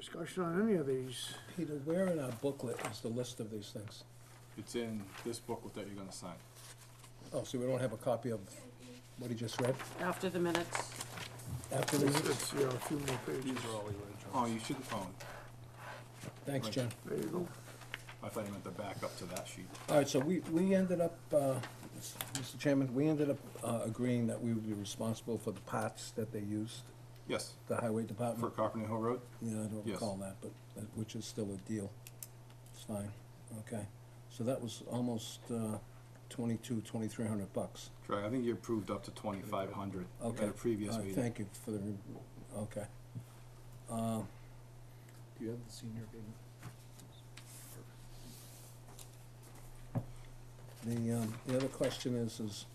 Discussion on any of these? Peter, where in our booklet is the list of these things? It's in this booklet that you're gonna sign. Oh, so we don't have a copy of what he just read After the minutes. after the meeting? It's, yeah, a few more pages. These are all the originals. Oh, you should, oh, Thanks, Jen. There you go. I thought you meant the backup to that sheet. All right, so we ended up, Mr. Chairman, we ended up agreeing that we would be responsible for the parts that they used, Yes, the highway for department. Carpenter Hill Road? Yeah, I don't Yes. recall that, but, which is still a deal. It's fine, okay. So that was almost $2,300. Correct, I think you approved up to 2,500 Okay. at a previous All right, meeting. thank you for the, okay. Do you have the senior agreement? The other question is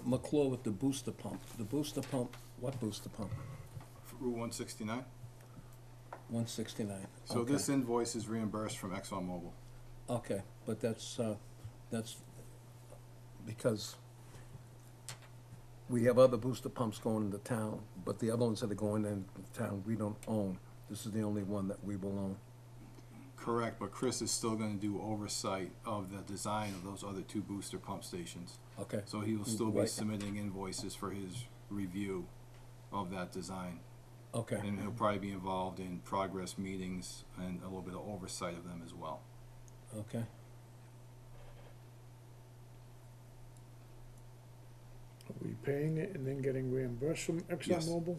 McClure with the booster pump. The booster pump, what booster pump? Route 169? 169. So Okay. this invoice is reimbursed from ExxonMobil. Okay, but that's because we have other booster pumps going into town, but the other ones that are going into town, we don't own. This is the only one that we will own. Correct, but Chris is still gonna do oversight of the design of those other 2 booster pump stations. Okay, So he will still be Right. submitting invoices for his review of that design. okay, And he'll probably be involved in progress meetings and a little bit of oversight of them as well. okay. Are we paying it and then getting reimbursed from ExxonMobil?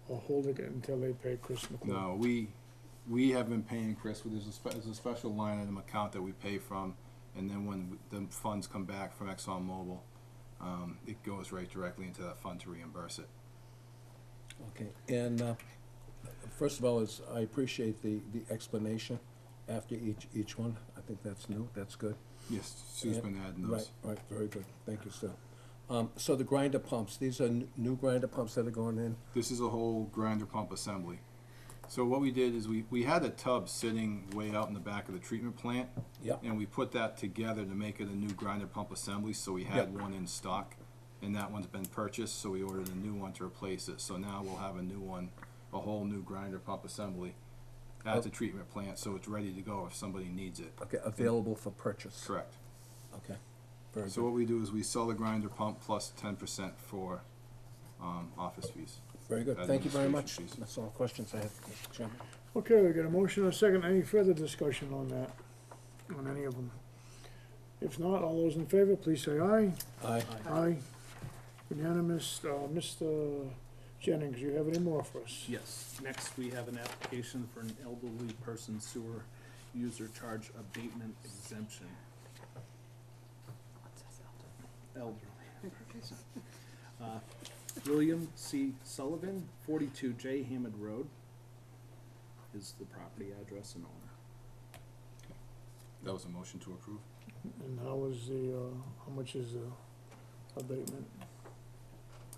Or holding it until they pay Chris McClure? No, we have been paying Chris, there's a special line item account that we pay from, and then when the funds come back from ExxonMobil, it goes right directly into that fund to reimburse it. Okay, and first of all, I appreciate the explanation after each one. I think that's new, that's good. Yes, Sue's Yeah, been adding Right, those. right, very good, thank you, Sue. So the grinder pumps, these are new grinder pumps that are going in? This is a whole grinder pump assembly. So what we did is we had a tub sitting way out in the back of the treatment plant. Yep. And we put that together to make it a new grinder pump assembly, so we had Yep. one in stock. And that one's been purchased, so we ordered a new one to replace it. So now we'll have a new one, a whole new grinder pump assembly at the treatment plant, so it's ready to go if somebody needs it. Okay, available for purchase? Correct. Okay, very So good, what we do is we sell the grinder pump plus 10% for, office fees. very good, thank you very much. Administration fees. That's all the questions I have, Mr. Chairman. Okay, we got a motion and a second. Any further discussion on that? On any of them? If not, all those in favor, please say aye. Aye. Aye. Unanimous. Mr. Jennings, you have any more for us? Yes, next we have an application for an elderly person sewer user charge abatement exemption. Elderly. William C. Sullivan, 42 J. Hammond Road is the property address and owner. That was a motion to approve. And how much is the abatement?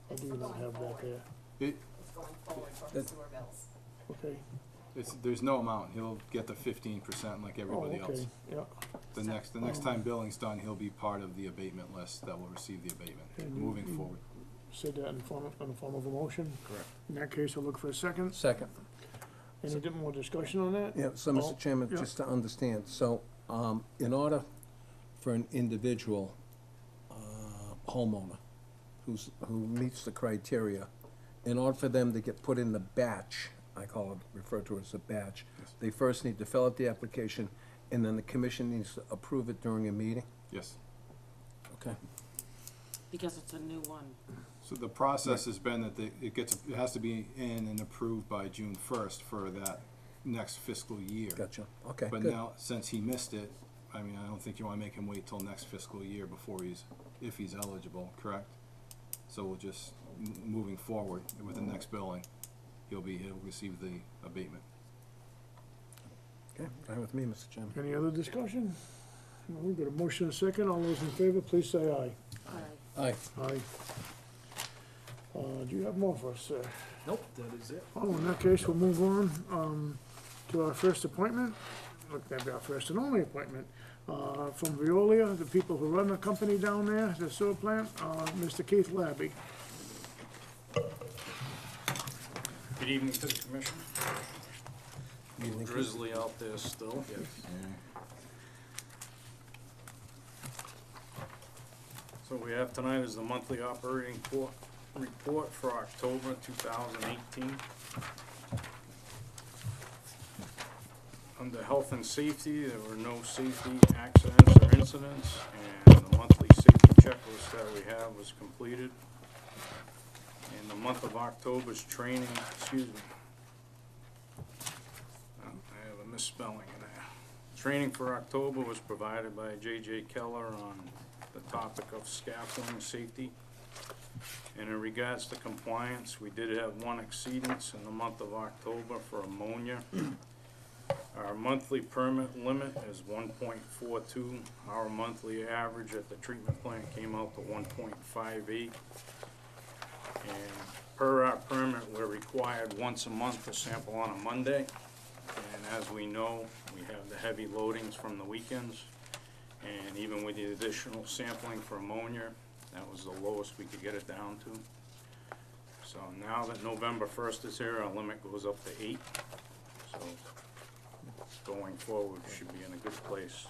Or do you not have that there? It, It's going forward for That- his sewer bills. Okay. there's no amount. He'll get the 15% like everybody Oh, else. okay, yeah. The next time billing's done, he'll be part of the abatement list that will receive the abatement, And moving you- forward. Said that in the form of a motion? Correct. In that case, I'll look for a second. Second. Any more discussion on that? Yeah, so, Oh, Mr. Chairman, yeah. just to understand, so, in order for an individual, homeowner who meets the criteria, in order for them to get put in the batch, I call it, refer to it as a batch, Yes. they first need to fill out the application, and then the commission needs to approve it during a meeting? Yes. Okay. Because it's a new one. So the process has been that it has to be in and approved by June 1st for that next fiscal year. Gotcha, okay, But good. now, since he missed it, I mean, I don't think you wanna make him wait till next fiscal year before if he's eligible, correct? So we'll just, moving forward with the next billing, he'll receive the abatement. Okay, fine with me, Mr. Chairman. Any other discussion? No, we've got a motion and a second. All those in favor, please say aye. Aye. Aye. Do you have more for us, sir? Nope, that is it. Oh, in that case, we'll move on, to our first appointment. Look, that'd be our first and only appointment. From Veolia, the people who run the company down there, the sewer plant, Mr. Keith Labby. Good evening to the commission. Evening. Drizzly out there still. So we have tonight is the monthly operating report for October 2018. Under health and safety, there were no safety accidents or incidents, and the monthly safety checklist that we have was completed. In the month of October's training, excuse me. I have a misspelling in there. Training for October was provided by J.J. Keller on the topic of scaffolding safety. And in regards to compliance, we did have one exceedance in the month of October for ammonia. Our monthly permit limit is 1.42. Our monthly average at the treatment plant came out to 1.58. And per our permit, we're required once a month to sample on a Monday. And as we know, we have the heavy loadings from the weekends. And even with the additional sampling for ammonia, that was the lowest we could get it down to. So now that November 1st is here, our limit goes up to 8. So going forward, we should be in a good place.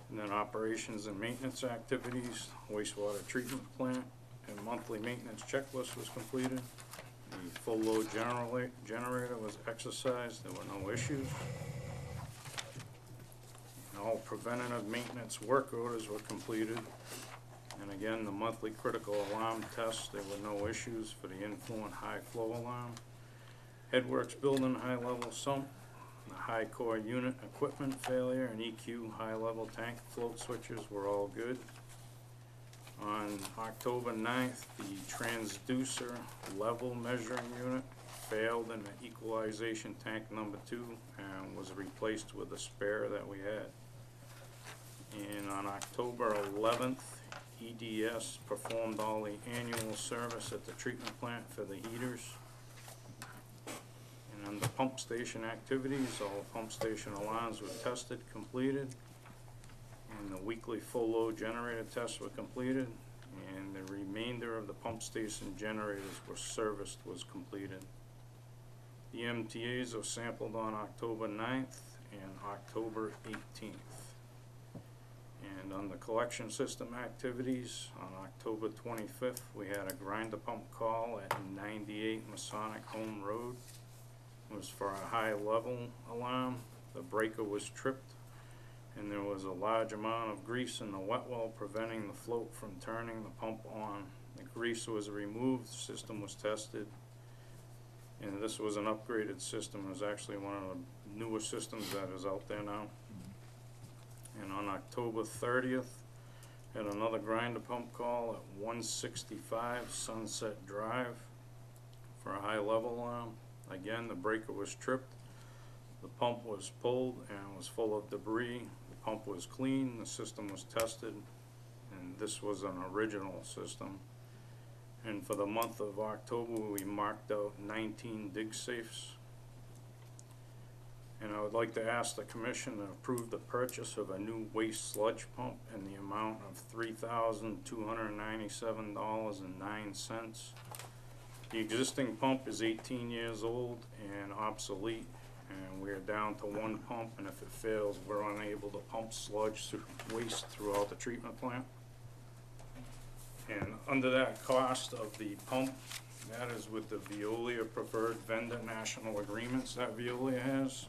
And then operations and maintenance activities, wastewater treatment plant and monthly maintenance checklist was completed. The full load generator was exercised, there were no issues. And all preventative maintenance work orders were completed. And again, the monthly critical alarm tests, there were no issues for the influent high flow alarm. Headworks building high level sump, the high core unit equipment failure and EQ high level tank float switches were all good. On October 9th, the transducer level measuring unit failed in the equalization tank number 2 and was replaced with a spare that we had. And on October 11th, EDS performed all the annual service at the treatment plant for the heaters. And under pump station activities, all pump station alarms were tested, completed. And the weekly full load generator tests were completed. And the remainder of the pump station generators were serviced was completed. The MTAs were sampled on October 9th and October 18th. And on the collection system activities, on October 25th, we had a grinder pump call at 98 Masonic Home Road. It was for a high level alarm. The breaker was tripped and there was a large amount of grease in the wet well preventing the float from turning the pump on. The grease was removed, the system was tested, and this was an upgraded system. It was actually one of the newer systems that is out there now. And on October 30th, had another grinder pump call at 165 Sunset Drive for a high level alarm. Again, the breaker was tripped, the pump was pulled and was full of debris. The pump was clean, the system was tested, and this was an original system. And for the month of October, we marked out 19 dig safes. And I would like to ask the commission to approve the purchase of a new waste sludge pump in the amount of $3,297.09. The existing pump is 18 years old and obsolete, and we're down to one pump, and if it fails, we're unable to pump sludge through waste throughout the treatment plant. And under that cost of the pump, that is with the Veolia preferred vendor national agreements that Veolia has.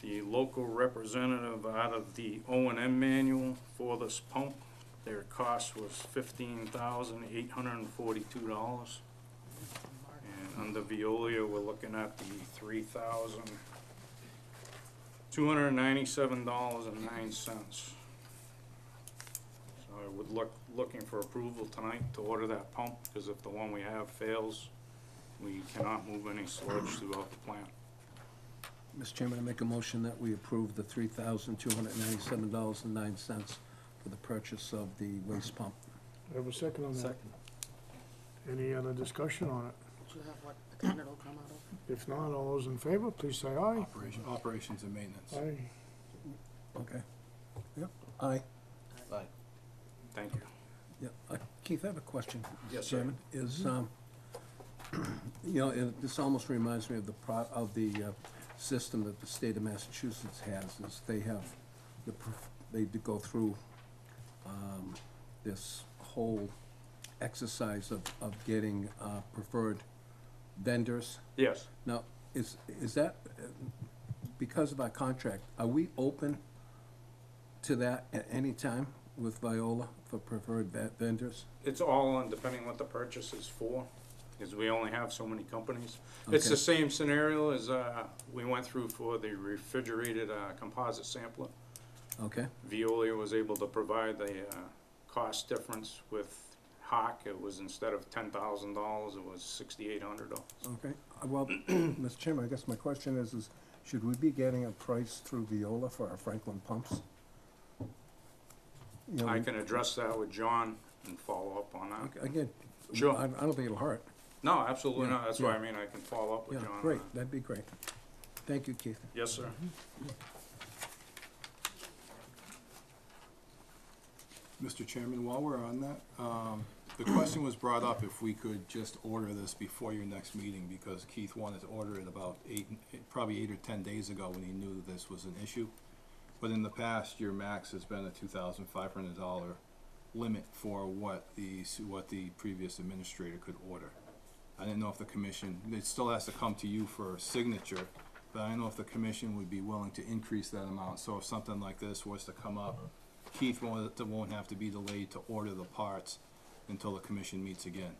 The local representative out of the O&M manual for this pump, their cost was $15,842. And under Veolia, we're looking at the $3,297.09. So I would looking for approval tonight to order that pump, because if the one we have fails, we cannot move any sludge throughout the plant. Mr. Chairman, I make a motion that we approve the $3,297.09 for the purchase of the waste pump. I have a second on that. Any other discussion on it? Do you have what account it'll come out of? If not, all those in favor, please say aye. Operations and maintenance. Aye. Okay. Yep. Aye. Aye. Thank you. Yeah. Keith, I have a question. Yes, Mr. sir. Chairman. Is, You know, and this almost reminds me of the system that the state of Massachusetts has, is they have, they do go through, this whole exercise of getting, preferred vendors. Yes, Now, is that, because of our contract, are we open to that at any time with Viola for preferred vendors? it's all on depending what the purchase is for, because we only have so many companies. It's Okay. the same scenario as, we went through for the refrigerated, composite sampler. Okay, Veolia was able to provide the, cost difference with Hawk. It was, instead of $10,000, it was $6,800. okay. Well, Mr. Chairman, I guess my question is should we be getting a price through Viola for our Franklin pumps? You know, I can address that with John and follow up on that. Again, Sure. I don't think it'll hurt. No, absolutely Yeah, not. That's why yeah. I mean, I can follow up Yeah, with John. on great, that. that'd be great. Thank you, Keith. Yes, sir. Mr. Chairman, while we're on that, the question was brought up if we could just order this before your next meeting, because Keith wanted to order it about probably 8 or 10 days ago when he knew this was an issue. But in the past, your max has been a $2,500 limit for what the previous administrator could order. I didn't know if the commission, it still has to come to you for signature, but I don't know if the commission would be willing to increase that amount. So if something like this was to come up, Keith won't have to be delayed to order the parts until the commission meets again.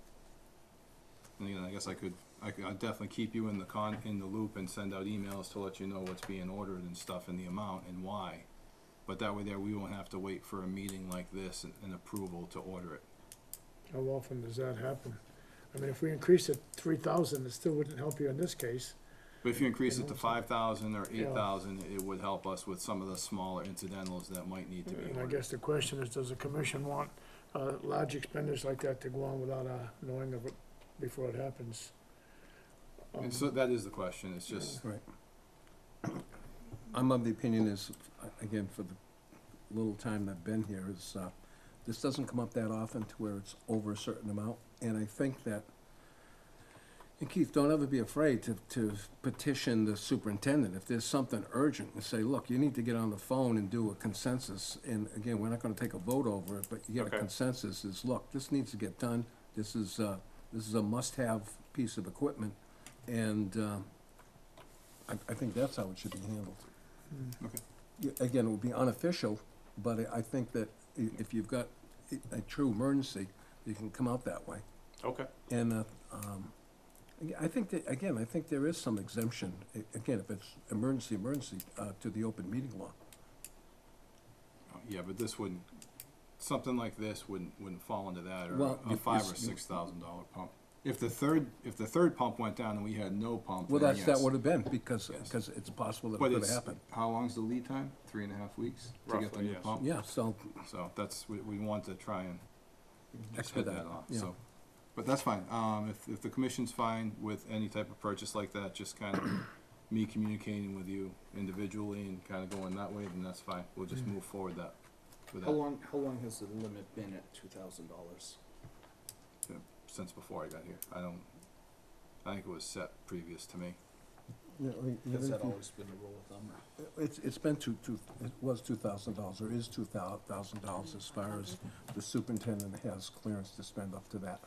And again, I guess I'd definitely keep you in the loop and send out emails to let you know what's being ordered and stuff and the amount and why. But that way we won't have to wait for a meeting like this and approval to order it. How often does that happen? I mean, if we increase it 3,000, it still wouldn't help you in this case. But if you increase it to 5,000 or 8,000, it would help us with some of the smaller incidentals that might need to be And I ordered. guess the question is, does the commission want, large expenditures like that to go on without, knowing of it before it happens? And so that is the question, it's just, Right. I'm of the opinion is, again, for the little time I've been here, is, this doesn't come up that often to where it's over a certain amount. And I think that, and Keith, don't ever be afraid to petition the superintendent. If there's something urgent, and say, look, you need to get on the phone and do a consensus. And again, we're not gonna take a vote over it, but you get a Okay. consensus is, look, this needs to get done. This is a must-have piece of equipment. And, I think that's how it should be handled. okay. Again, it would be unofficial, but I think that if you've got a true emergency, you can come out that way. Okay. And, I think that, again, I think there is some exemption, again, if it's emergency, to the open meeting law. Yeah, but this wouldn't, something like this wouldn't fall into that, or Well, a $5,000 or $6,000 pump. If the third pump went down and we had no pump, Well, then that yes. would have been, because Yes. it's possible that it But could have it's, happened. how long's the lead time? 3.5 weeks to get the Roughly, new yes. pump? Yeah, so, So that's, we want to try and head expedite, that off, yeah. so. But that's fine, if the commission's fine with any type of purchase like that, just kind of me communicating with you individually and kind of going that way, then that's fine, we'll just move forward with How that, long has the limit been at $2,000? since before I got here, I think it was set previous to me. Has that always been the rule of thumb? Or? It's been it was $2,000, or is $2,000 as far as the superintendent has clearance to spend up to that.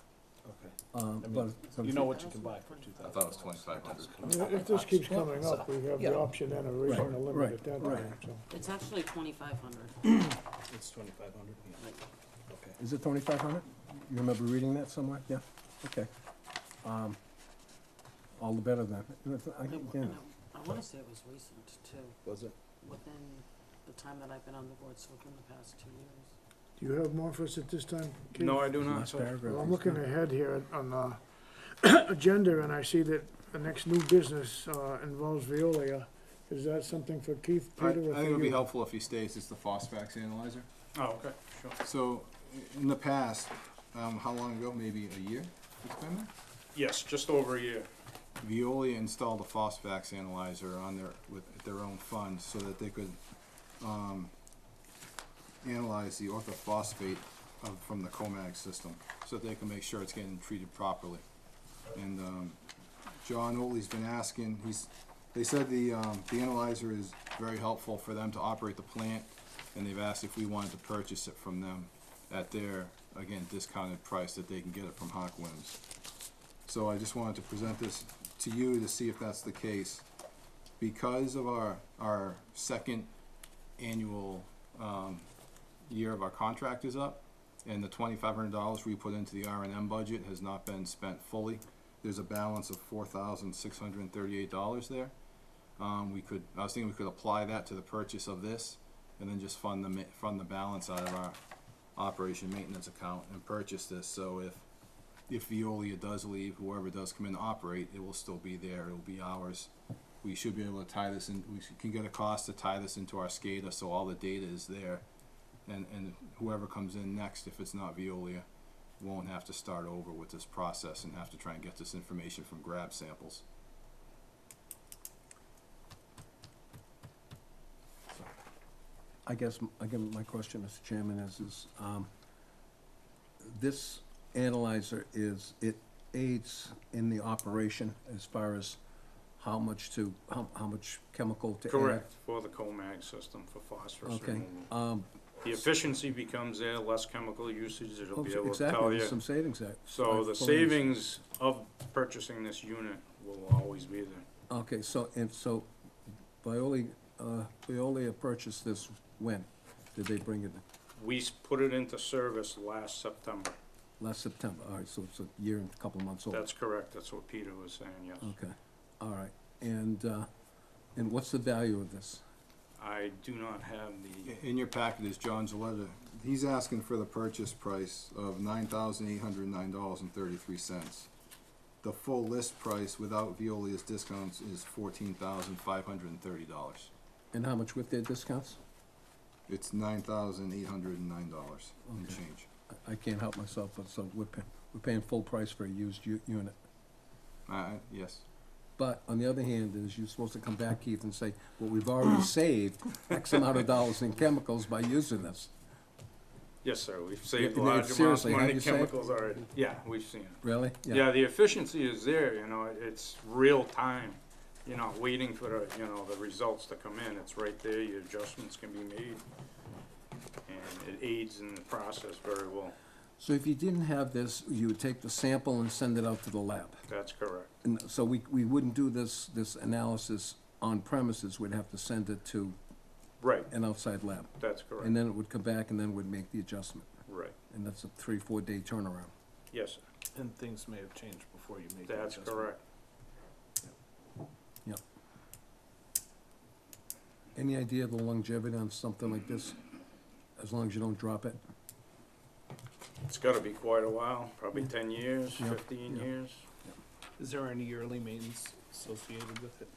Okay. But You know what you can buy for $2,000? I thought it was 2,500. I mean, if this keeps coming up, we have Yeah. the option then of raising the limit Right, at that right. time, so. It's actually 2,500. It's 2,500. Yeah. Okay. Is it 2,500? You remember reading that somewhere? Yeah, okay. All the better then. Again, I wanna say it was recent too, Was it? within the time that I've been on the board, so within the past 2 years. Do you have more for us at this time, Keith? No, I do not, last sir. paragraph. Well, I'm is looking done. ahead here on the agenda, and I see that the next new business involves Veolia. Is that something for Keith, I Peter, or for think it would be you? helpful if he stays, it's the phosphax analyzer. Oh, okay, sure. So, in the past, how long ago, maybe a year it's been there? Yes, just over a year. Veolia installed a phosphax analyzer on with their own funds so that they could, analyze the orthophosphate from the COMAG system, so that they can make sure it's getting treated properly. And, John Oatley's been asking, they said the analyzer is very helpful for them to operate the plant, and they've asked if we wanted to purchase it from them at their, again, discounted price that they can get it from Hawk Williams. So I just wanted to present this to you to see if that's the case. Because of our second annual, year of our contract is up, and the $2,500 we put into the R&M budget has not been spent fully, there's a balance of $4,638 there. I was thinking we could apply that to the purchase of this, and then just fund the balance out of our operation maintenance account and purchase this, so if Veolia does leave, whoever does come in to operate, it will still be there, it'll be ours. We should be able to tie this in, can get a cost to tie this into our SCADA, so all the data is there. And whoever comes in next, if it's not Veolia, won't have to start over with this process and have to try and get this information from grab samples. I guess, again, my question, Mr. Chairman, is, this analyzer it aids in the operation as far as how much chemical to add? Correct, for the COMAG system for phosphorus Okay, removal. The efficiency becomes there, less chemical usage, it'll be able to exactly, tell there's you. some savings there. So the savings of purchasing this unit will always be there. Okay, so Veolia purchased this when? Did they bring it in? We put it into service last September. Last September, all right, so it's a year and a couple of months old. That's correct, that's what Peter was saying, yes. Okay, all right, and what's the value of this? I do not have the, In your packet is John's letter. He's asking for the purchase price of $9,809.33. The full list price without Veolia's discounts is $14,530. And how much with their discounts? It's $9,809 and Okay. change. I can't help myself, but so we're paying full price for a used unit. Yes. But on the other hand, is you're supposed to come back, Keith, and say, well, we've already saved X amount of dollars in chemicals by using this. yes, sir, we've saved Yeah, large amounts of seriously, have money, you saved? chemicals already, yeah, we've seen it. Really? Yeah, the efficiency is there, you know, it's real time. You're not waiting for the, you know, the results to come in, it's right there, your adjustments can be made. And it aids in the process very well, So if you didn't have this, you would take the sample and send it out to the lab? that's correct. And so we wouldn't do this analysis on premises, we'd have to send it to Right, an outside lab. that's correct, And then it would come back and then we'd make the adjustment. right, And that's a 3-4 day turnaround. yes, sir, And things may have changed before you make the that's adjustment. correct. Yep. Any idea of the longevity on something like this? As long as you don't drop it? It's gotta be quite a while, probably 10 years, Yeah, 15 yeah. years. Is there any yearly maintenance associated with it?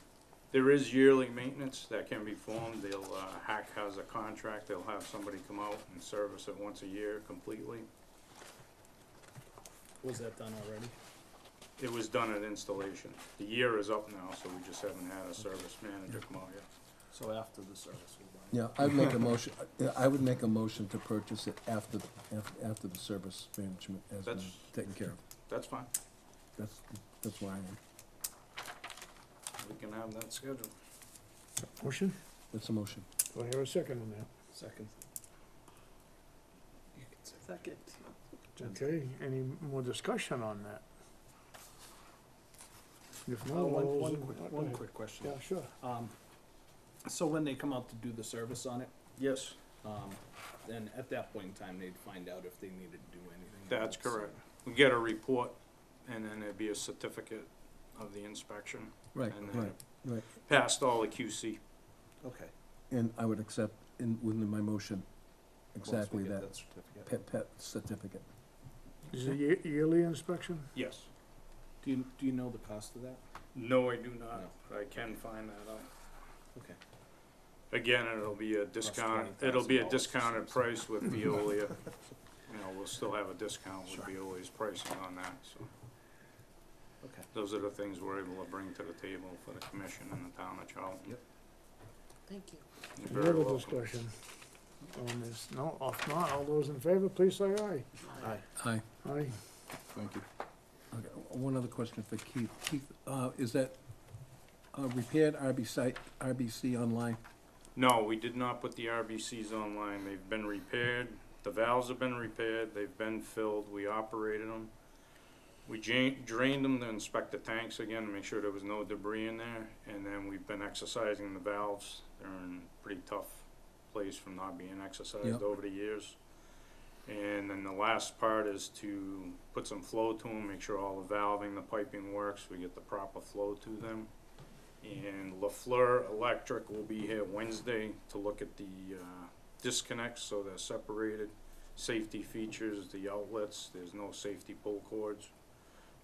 There is yearly maintenance that can be formed, Hack has a contract, they'll have somebody come out and service it once a year completely. Was that done already? It was done at installation. The year is up now, so we just haven't had a service manager come out yet. So after the service will buy? Yeah, I would make a motion to purchase it after the service management has been That's- taken care of. That's fine, That's where I am. we can have that scheduled. Motion? That's a motion. Do I hear a second on that? Second. You can say. Second. Okay, any more discussion on that? If not, One all those in- one quick question. Yeah, sure. So when they come out to do the service on it, Yes, then at that point in time, they'd find out if they needed to do anything. that's else. correct. We get a report, and then there'd be a certificate of the inspection. Right, And then right. passed all the QC. Okay. And I would accept within my motion exactly Once we get that certificate. pet certificate. Is it yearly inspection? Yes. Do you know the cost of that? No, I do not, No. but I can find that out. Okay. Again, it'll be a discounted $20,000 discounted price with Veolia. You know, we'll still have a discount with Sure. Veolia's pricing on that, so. Okay. Those are the things we're able to bring to the table for the commission and the town of Charlton. Yep. Thank you. You're Any very other welcome. discussion on this? No, if not, all those in favor, please say aye. Aye. Aye. Aye. Thank you. Okay. one other question for Keith. Keith, is that repaired RBC online? No, we did not put the RBCs online. They've been repaired. The valves have been repaired. They've been filled. We operated them. We drained them to inspect the tanks again to make sure there was no debris in there. And then we've been exercising the valves. They're in pretty tough place from not being exercised Yep. over the years. And then the last part is to put some flow to them, make sure all the valving, the piping works, we get the proper flow to them. And LaFleur Electric will be here Wednesday to look at the disconnects, so they're separated. Safety features, the outlets, there's no safety pull cords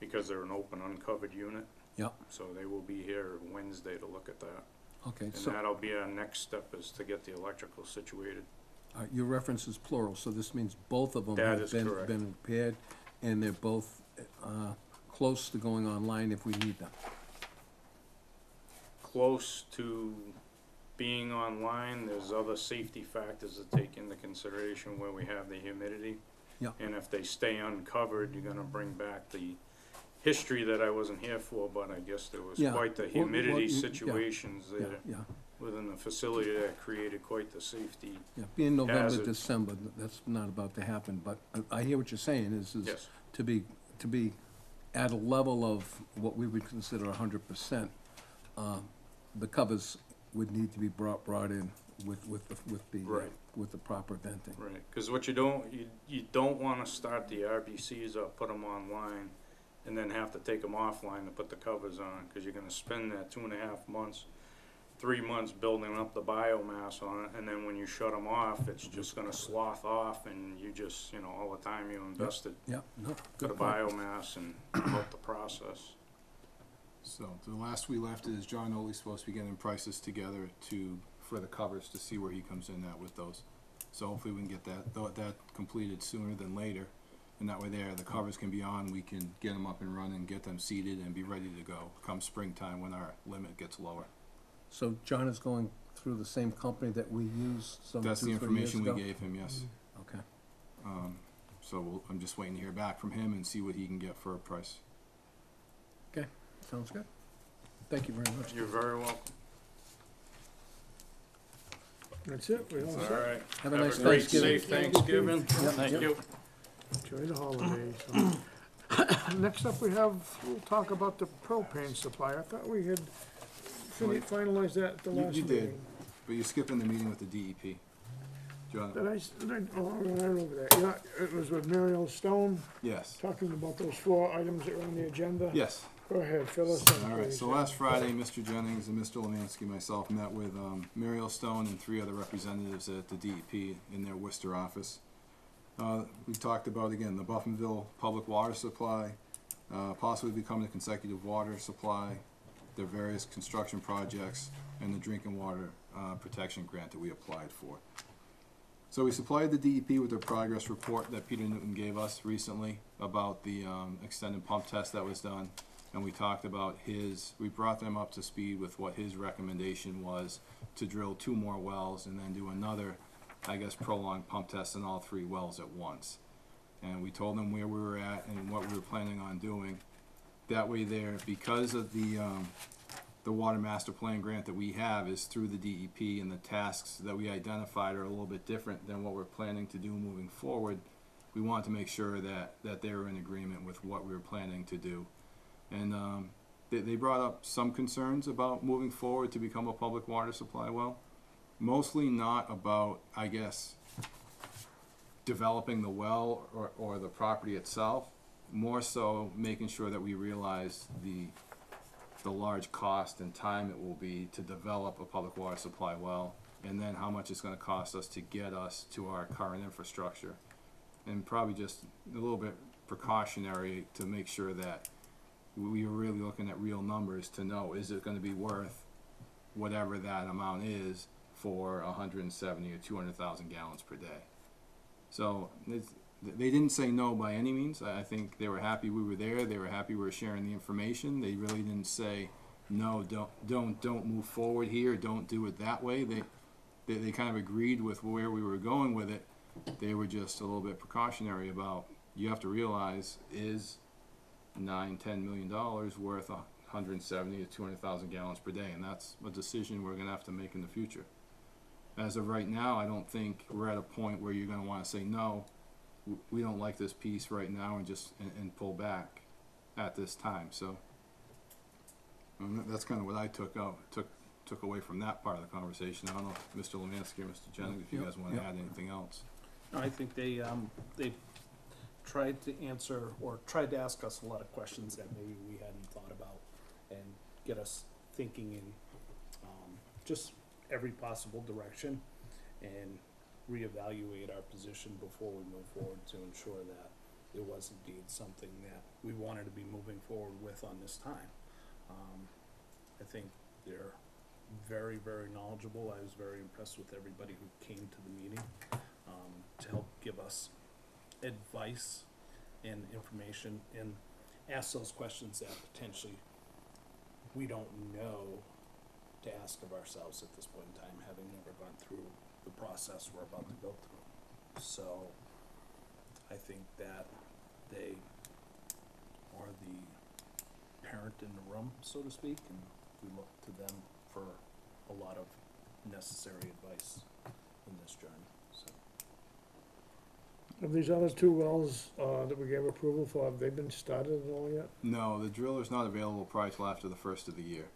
because they're an open uncovered unit. Yeah, So they will be here Wednesday to look at that. okay, And so, that'll be our next step, is to get the electrical situated. your reference is plural, so this means both of them That have is been, correct. been repaired, and they're both, close to going online if we need them. Close to being online, there's other safety factors to take into consideration where we have the humidity. Yeah. And if they stay uncovered, you're gonna bring back the history that I wasn't here for, but I guess there was Yeah. quite the Well, humidity yeah. situations Yeah, there yeah, within the facility that created quite the safety. yeah. Being November, Hazard. December, that's not about to happen, but I hear what you're saying, is Yes, to be at a level of what we would consider 100%, the covers would need to be brought in with the, Right. with the proper venting. right, cause what you don't wanna start the RBCs up, put them online, and then have to take them offline to put the covers on, cause you're gonna spend that 2.5 months, 3 months building up the biomass on it, and then when you shut them off, it's just gonna slough off, and you just, all the time you invested Yeah, no, for the good point. biomass and help the process. So the last we left is John Oley's supposed to be getting prices together for the covers to see where he comes in at with those. So hopefully we can get that completed sooner than later. And that way the covers can be on, we can get them up and running, get them seated and be ready to go come springtime when our limit gets lower. So John is going through the same company that we used some 2-3 years ago? That's the information we gave him, yes. Okay, So I'm just waiting to hear back from him and see what he can get for a price. sounds good. Thank you very much. You're very welcome. That's it, we all All set. right. Have a nice great, Thanksgiving. safe Thanksgiving. Thank you. Enjoy the holidays. Next up, we'll talk about the propane supply. I thought we had finalized that at the last You meeting. did, but you're skipping the meeting with the DEP. John, I remember that. Yeah, it was with Muriel Stone, yes, talking about those 4 items that were on the agenda. yes. Go ahead, fill us in, All right, please. so last Friday, Mr. Jennings and Mr. Lemansky and myself met with Muriel Stone and 3 other representatives at the DEP in their Worcester office. We talked about, again, the Buffinville Public Water Supply, possibly becoming a consecutive water supply, their various construction projects, and the drinking water protection grant that we applied for. So we supplied the DEP with a progress report that Peter Newton gave us recently about the extended pump test that was done. And we talked about we brought them up to speed with what his recommendation was to drill 2 more wells and then do another, prolonged pump test in all 3 wells at once. And we told them where we were at and what we were planning on doing. That way because of the Water Master Plan grant that we have is through the DEP, and the tasks that we identified are a little bit different than what we're planning to do moving forward. We wanted to make sure that they were in agreement with what we were planning to do. And they brought up some concerns about moving forward to become a public water supply well. Mostly not about, developing the well or the property itself. More so making sure that we realize the large cost and time it will be to develop a public water supply well, and then how much it's gonna cost us to get us to our current infrastructure. And probably just a little bit precautionary to make sure that we were really looking at real numbers to know, is it gonna be worth whatever that amount is for 170 or 200,000 gallons per day. So they didn't say no by any means. I think they were happy we were there. They were happy we were sharing the information. They really didn't say no, don't move forward here. Don't do it that way. They kind of agreed with where we were going with it. They were just a little bit precautionary about, you have to realize, is $9-10 million worth of 170 to 200,000 gallons per day, and that's a decision we're gonna have to make in the future. As of right now, I don't think we're at a point where you're gonna wanna say, no, we don't like this piece right now, and just, and pull back at this time, so. That's kinda what I took away from that part of the conversation. I don't know if Mr. Lemansky or Mr. Jennings, if you Yep, guys wanna yep. add anything else. No, I think they tried to answer, or tried to ask us a lot of questions that maybe we hadn't thought about, and get us thinking in, just every possible direction, and reevaluate our position before we move forward to ensure that it was indeed something that we wanted to be moving forward with on this time. I think they're very, very knowledgeable. I was very impressed with everybody who came to the meeting, to help give us advice and information, and ask those questions that potentially we don't know to ask of ourselves at this point in time, having never gone through the process we're about to go through. So, I think that they are the parent in the room, so to speak, and we look to them for a lot of necessary advice in this journey, so. Have these other two wells, that we gave approval for, have they been started at all yet? No, the driller's not available probably till after the first of the year.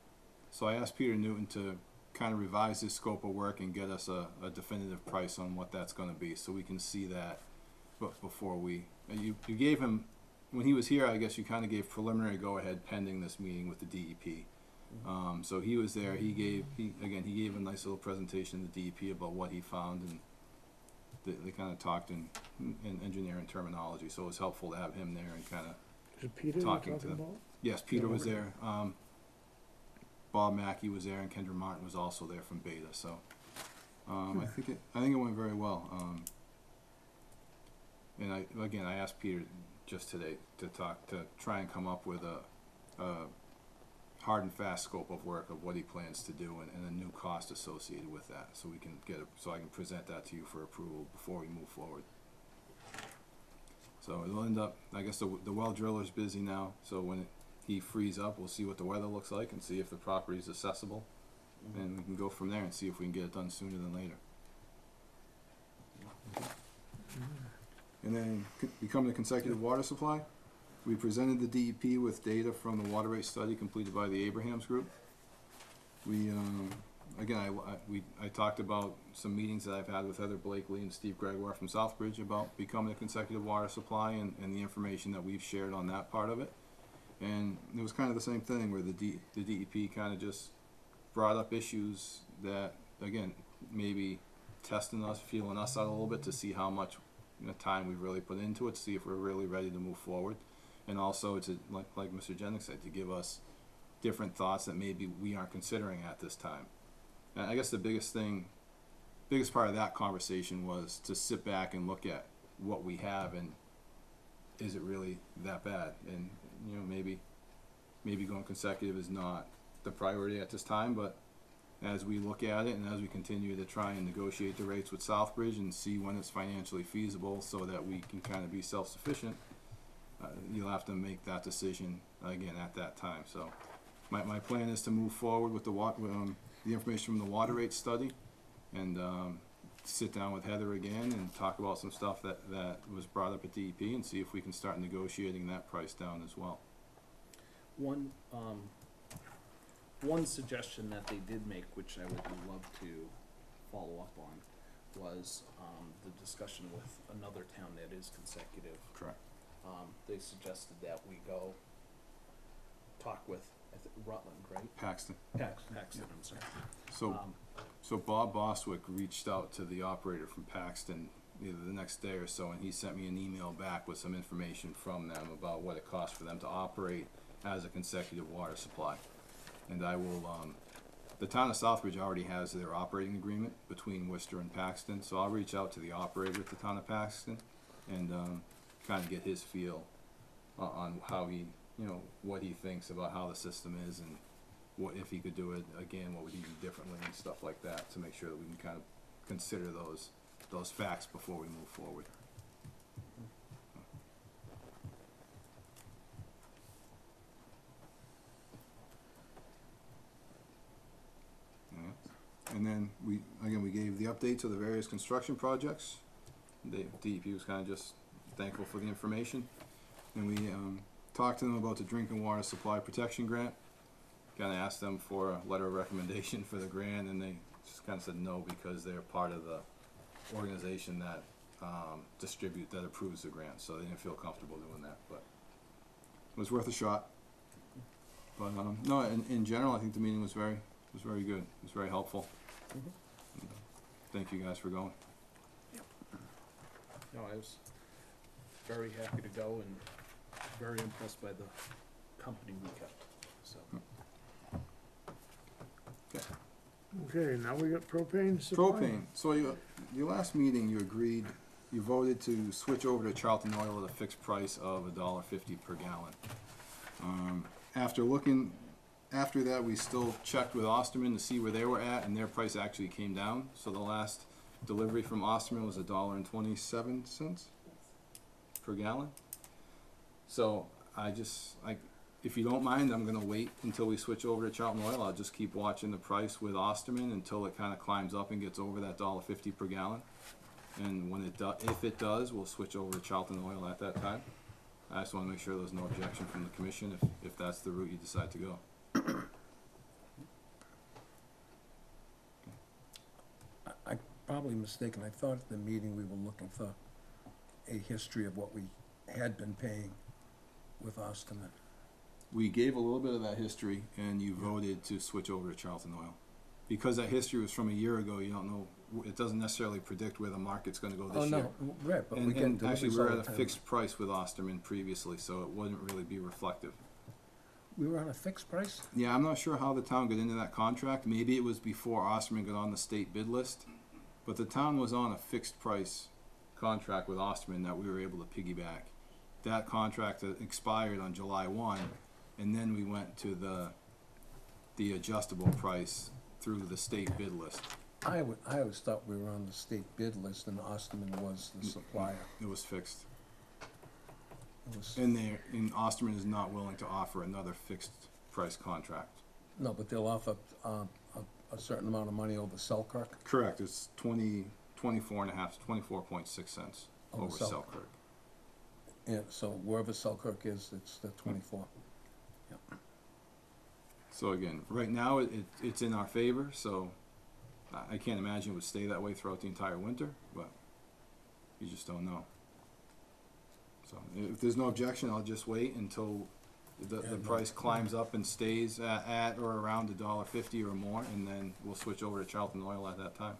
So I asked Peter Newton to kind of revise his scope of work and get us a definitive price on what that's gonna be, so we can see that before we, and you gave him, when he was here, I guess you kind of gave preliminary go-ahead pending this meeting with the DEP. So he was there, he gave a nice little presentation to the DEP about what he found, and they kind of talked in engineering terminology, so it was helpful to have him there and kind of, Is it Peter you're Talking talking to them. about? yes, Peter was there, Bob Mackey was there, and Kendra Martin was also there from Beta, so, I think it went very well, and I asked Peter just today to try and come up with a hard and fast scope of work of what he plans to do, and a new cost associated with that, so we can so I can present that to you for approval before we move forward. So it'll end up, I guess the well driller's busy now, so when he frees up, we'll see what the weather looks like and see if the property is accessible, and we can go from there and see if we can get it done sooner than later. And then becoming a consecutive water supply, we presented the DEP with data from the water rate study completed by the Abrahams Group. We, again, I talked about some meetings that I've had with Heather Blakely and Steve Gregoire from Southbridge about becoming a consecutive water supply, and the information that we've shared on that part of it. And it was kind of the same thing where the DEP kind of just brought up issues that, again, maybe testing us, feeling us out a little bit to see how much time we've really put into it, to see if we're really ready to move forward. And also to, like Mr. Jennings said, to give us different thoughts that maybe we aren't considering at this time. And I guess the biggest part of that conversation was to sit back and look at what we have, and is it really that bad? And maybe going consecutive is not the priority at this time, but as we look at it and as we continue to try and negotiate the rates with Southbridge and see when it's financially feasible so that we can kind of be self-sufficient, you'll have to make that decision again at that time. So my plan is to move forward with the information from the water rate study, and sit down with Heather again and talk about some stuff that was brought up at DEP, and see if we can start negotiating that price down as well. One suggestion that they did make, which I would love to follow up on, was the discussion with another town that is consecutive. Correct. They suggested that we go talk with, Rutland, right? Paxton. Paxton, I'm sorry. So Bob Bostwick reached out to the operator from Paxton either the next day or so, and he sent me an email back with some information from them about what it costs for them to operate as a consecutive water supply. And I will, the town of Southbridge already has their operating agreement between Worcester and Paxton, so I'll reach out to the operator at the town of Paxton and kind of get his feel on how he, what he thinks about how the system is, and what, if he could do it again, what would he do differently and stuff like that, to make sure that we can kind of consider those facts before we move forward. And then we gave the updates of the various construction projects. DEP was kinda just thankful for the information. And we, talked to them about the drinking water supply protection grant. Kinda asked them for a letter of recommendation for the grant, and they just kinda said no, because they're part of the organization that, that approves the grant, so they didn't feel comfortable doing that, but it was worth a shot. But, no, in general, I think the meeting was very good, it was very helpful. And, thank you guys for going. No, I was very happy to go and very impressed by the company we kept, so. Okay, now we got propane supply. Propane, so your last meeting, you voted to switch over to Charlton Oil at a fixed price of $1.50 per gallon. After that, we still checked with Osterman to see where they were at, and their price actually came down, so the last delivery from Osterman was $1.27 per gallon. So if you don't mind, I'm gonna wait until we switch over to Charlton Oil. I'll just keep watching the price with Osterman until it kinda climbs up and gets over that $1.50 per gallon. And if it does, we'll switch over to Charlton Oil at that time. I just wanna make sure there's no objection from the commission if that's the route you decide to go. I'm probably mistaken. I thought at the meeting we were looking for a history of what we had been paying with Osterman. We gave a little bit of that history, and you voted to switch over to Charlton Oil. Because that history was from a year ago, you don't know, it doesn't necessarily predict where the market's gonna go Oh, this year. no, right, but we And, get and actually, deliveries we were all at the a time. fixed price with Osterman previously, so it wouldn't really be reflective. We were on a fixed price? Yeah, I'm not sure how the town got into that contract. Maybe it was before Osterman got on the state bid list. But the town was on a fixed price contract with Osterman that we were able to piggyback. That contract expired on July 1, and then we went to the adjustable price through the state bid list. I always thought we were on the state bid list and Osterman was the supplier. It was fixed. It was, And Osterman is not willing to offer another fixed price contract. no, but they'll offer, a certain amount of money over Selkirk. Correct, it's 24.6 cents Over over Selkirk. Selkirk. And so wherever Selkirk is, it's the 24. So again, right now, it's in our favor, so I can't imagine it would stay that way throughout the entire winter, but you just don't know. So if there's no objection, I'll just wait until the price climbs up and stays at or around $1.50 or more, and then we'll switch over to Charlton Oil at that time.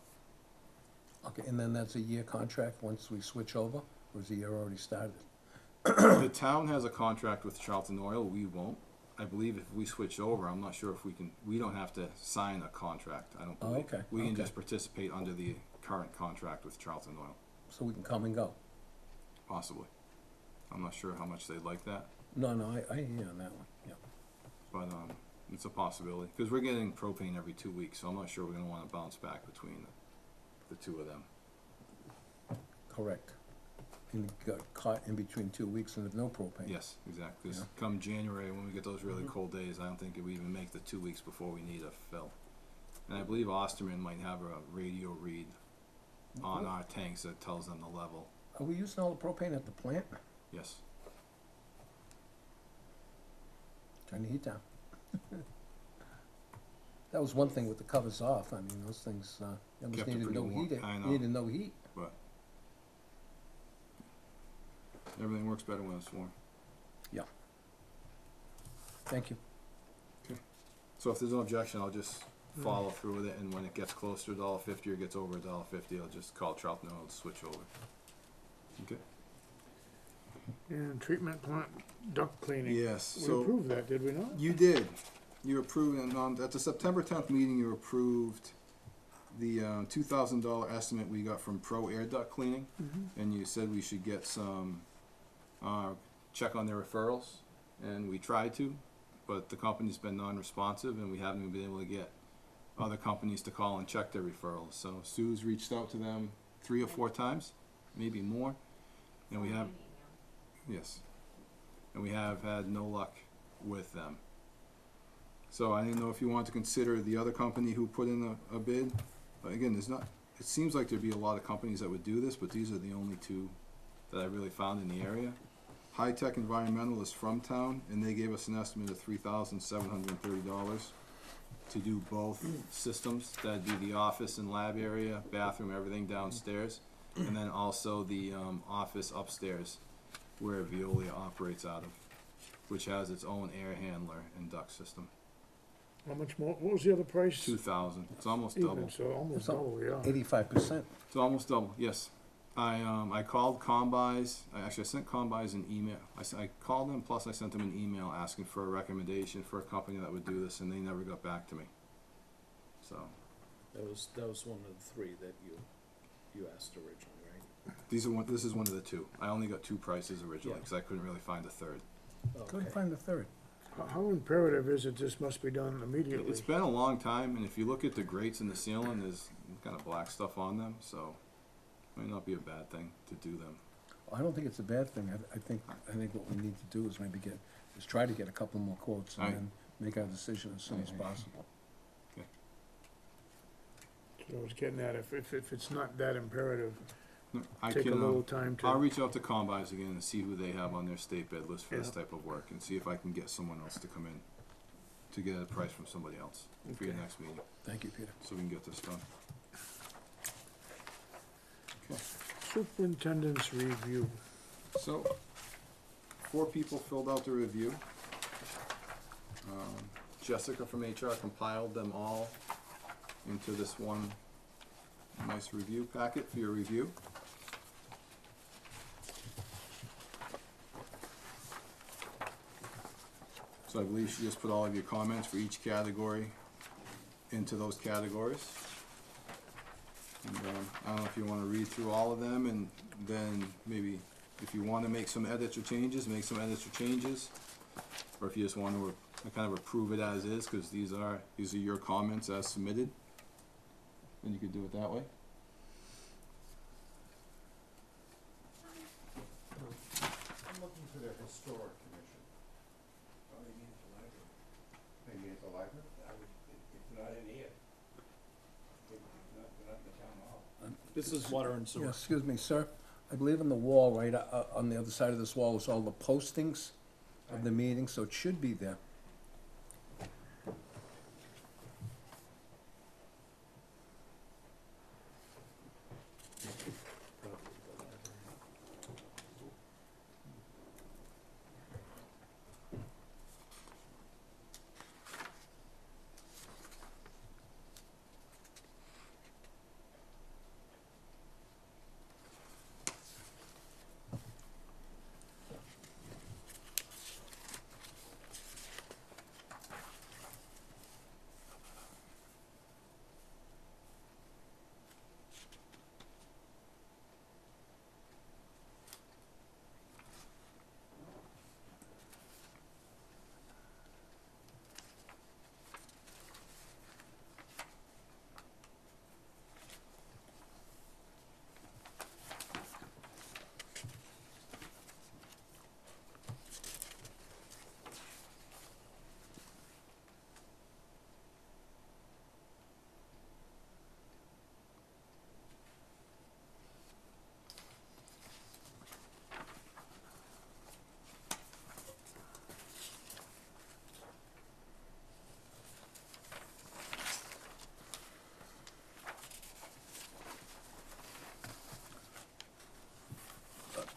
Okay, and then that's a year contract once we switch over, or is the year already started? The town has a contract with Charlton Oil, we won't. I believe if we switch over, I'm not sure if we don't have to sign a contract, I don't Oh, believe. okay, We can okay. just participate under the current contract with Charlton Oil, So we can come and go? possibly. I'm not sure how much they'd like that, No, I hear you on that one, yeah. but, it's a possibility. Cause we're getting propane every 2 weeks, so I'm not sure we're gonna wanna bounce back between the two of them. Correct. And you got caught in between 2 weeks and there's no propane. Yes, exactly. 'Cause Yeah. come January, when we get those really cold days, I don't think we even make the 2 weeks before we need a fill. And I believe Osterman might have a radio read on our tanks that tells them the level. Are we using all the propane at the plant? Yes. Turn the heat down. That was one thing with the covers off, I mean, those things, they almost Kept it needed pretty no warm. heat, I know. needed no heat. But everything works better when it's warm. Thank you. So if there's no objection, I'll just follow through with it, and when it gets close to $1.50 or gets over $1.50, I'll just call Charlton Oil to switch over. Okay? And treatment plant duct cleaning. Yes, We so. approved that, did we not? You did. You approved, and at the September 10th meeting, you approved the $2,000 estimate we got from Pro Air Duct Cleaning, and you said we should get some, check on their referrals, and we tried to, but the company's been non-responsive, and we haven't even been able to get other companies to call and check their referrals. So Sue's reached out to them 3 or 4 times, maybe more, and we have, yes, and we have had no luck with them. So I didn't know if you wanted to consider the other company who put in a bid. But again, there's not, it seems like there'd be a lot of companies that would do this, but these are the only two that I really found in the area. High Tech Environmental is from town, and they gave us an estimate of $3,730 to do both systems. That'd be the office and lab area, bathroom, everything downstairs, and then also the office upstairs, where Veolia operates out of, which has its own air handler and duct system. How much more, what was the other price? 2,000. It's almost double. Even, so almost It's up double, yeah. 85%. It's almost double. Yes. I called Combis. I sent Combis an email. I called them, plus I sent them an email asking for a recommendation for a company that would do this, and they never got back to me. So That was one of the three that you asked originally, right? this is one of the two. I only got two prices originally Yeah. because I couldn't really find a third. Couldn't Okay. find the third. How imperative is it this must be done immediately? It's been a long time, and if you look at the grates in the ceiling, there's kind of black stuff on them, so it might not be a bad thing to do them. I don't think it's a bad thing. I think what we need to do is maybe try to get a couple more quotes and Aye. then make our decision as soon as possible. So I was getting at, if it's not that imperative, I take a can. little time I'll to, reach out to Combis again and see who they have on their state bid list for this Yeah. type of work, and see if I can get someone else to come in to get a price from somebody else for your Okay. next meeting, Thank you, Peter. so we can get this done. Okay, superintendent's review. so 4 people filled out the review. Jessica from HR compiled them all into this one nice review packet for your review. So I believe she just put all of your comments for each category into those categories. And, I don't know if you wanna read through all of them, and then maybe if you wanna make some edits or changes, make some edits or changes. Or if you just wanna kind of approve it as is, cause these are your comments as submitted. Then you could do it that way. I'm looking for the historic commission. Oh, you mean at the library? They meet at the library? It's not in here. It's not in the town hall. This is water and Yeah, sewer. excuse me, sir. I believe on the wall, right, on the other side of this wall is all the postings of the meeting, so it should be there.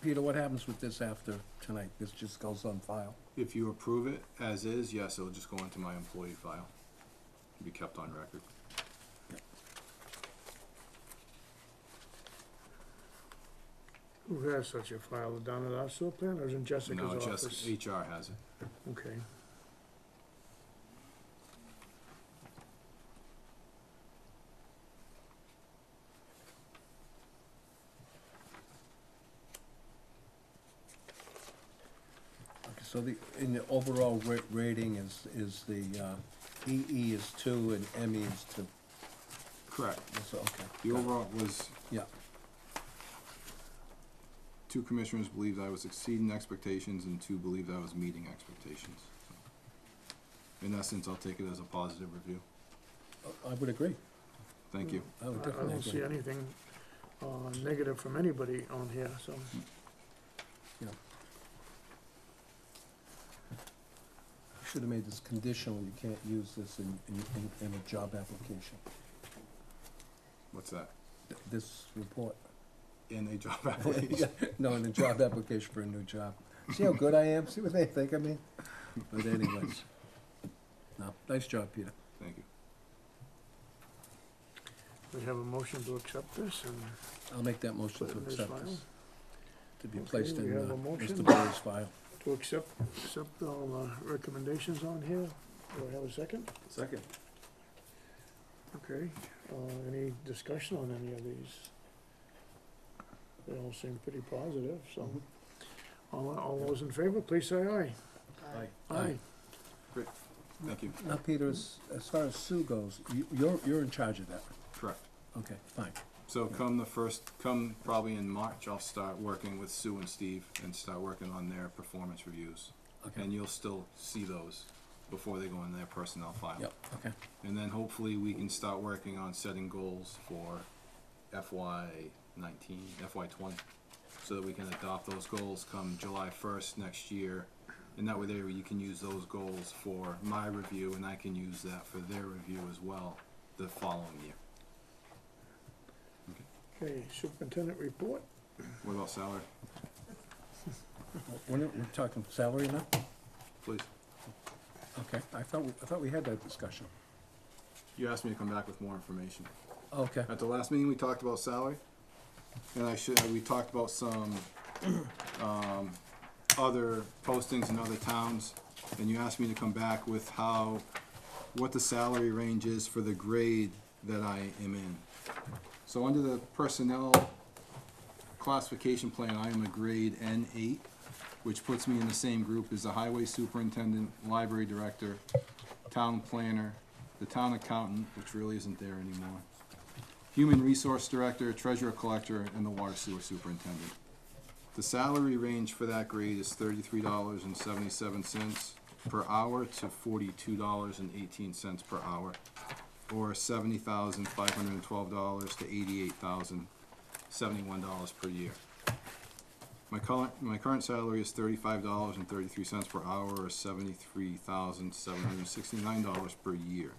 Peter, what happens with this after tonight? This just goes on file? If you approve it as is, yes, it'll just go into my employee file. Be kept on record. Who has such a file, down at our sewer plant, or is it in Jessica's No, office? just HR has it. Okay. Okay, so in the overall rating is the, EE is 2 and ME is 2. Correct. So, okay. The got it. overall was, Yeah, 2 commissioners believed I was exceeding expectations and 2 believed I was meeting expectations. in essence, I'll take it as a positive review. I would agree. Thank you. I would I definitely don't see agree. anything, negative from anybody on here, so. Should have made this conditional, you can't use this in a job application, What's that? This report. In a job application? No, in a job application for a new job. See how good I am? See what they think of me? But anyways. No, nice job, Peter. Thank you. We have a motion to accept this and I'll make that motion put it to in his accept file. this, to be Okay, placed we in have a motion. Mr. Boyer's file. To accept all the recommendations on here. Do I have a second? Second. Okay, any discussion on any of these? They all seem pretty positive, so. All those in favor, please say aye. Aye. Thank you. Now, Peter, as far as Sue goes, you're in charge of that. Correct. Okay, fine. So come probably in March, I'll start working with Sue and Steve and start working on their performance reviews. Okay. And you'll still see those before they go in their personnel file. Yep, okay. And then hopefully we can start working on setting goals for FY '19, FY '20, so that we can adopt those goals come July 1st next year. And that way there, you can use those goals for my review, and I can use that for their review as well the following year. Okay, superintendent report. What about salary, We're talking salary now? please? Okay, I thought we had that discussion. You asked me to come back with more information. Okay, At the last meeting, we talked about salary, and we talked about some, other postings in other towns, and you asked me to come back with what the salary range is for the grade that I am in. So under the personnel classification plan, I am a grade N8, which puts me in the same group as the highway superintendent, library director, town planner, the town accountant, which really isn't there anymore, human resource director, treasurer collector, and the water sewer superintendent. The salary range for that grade is $33.77 per hour to $42.18 per hour, or $70,512 to $88,071 per year. My current salary is $35.33 per hour, or $73,769 per year.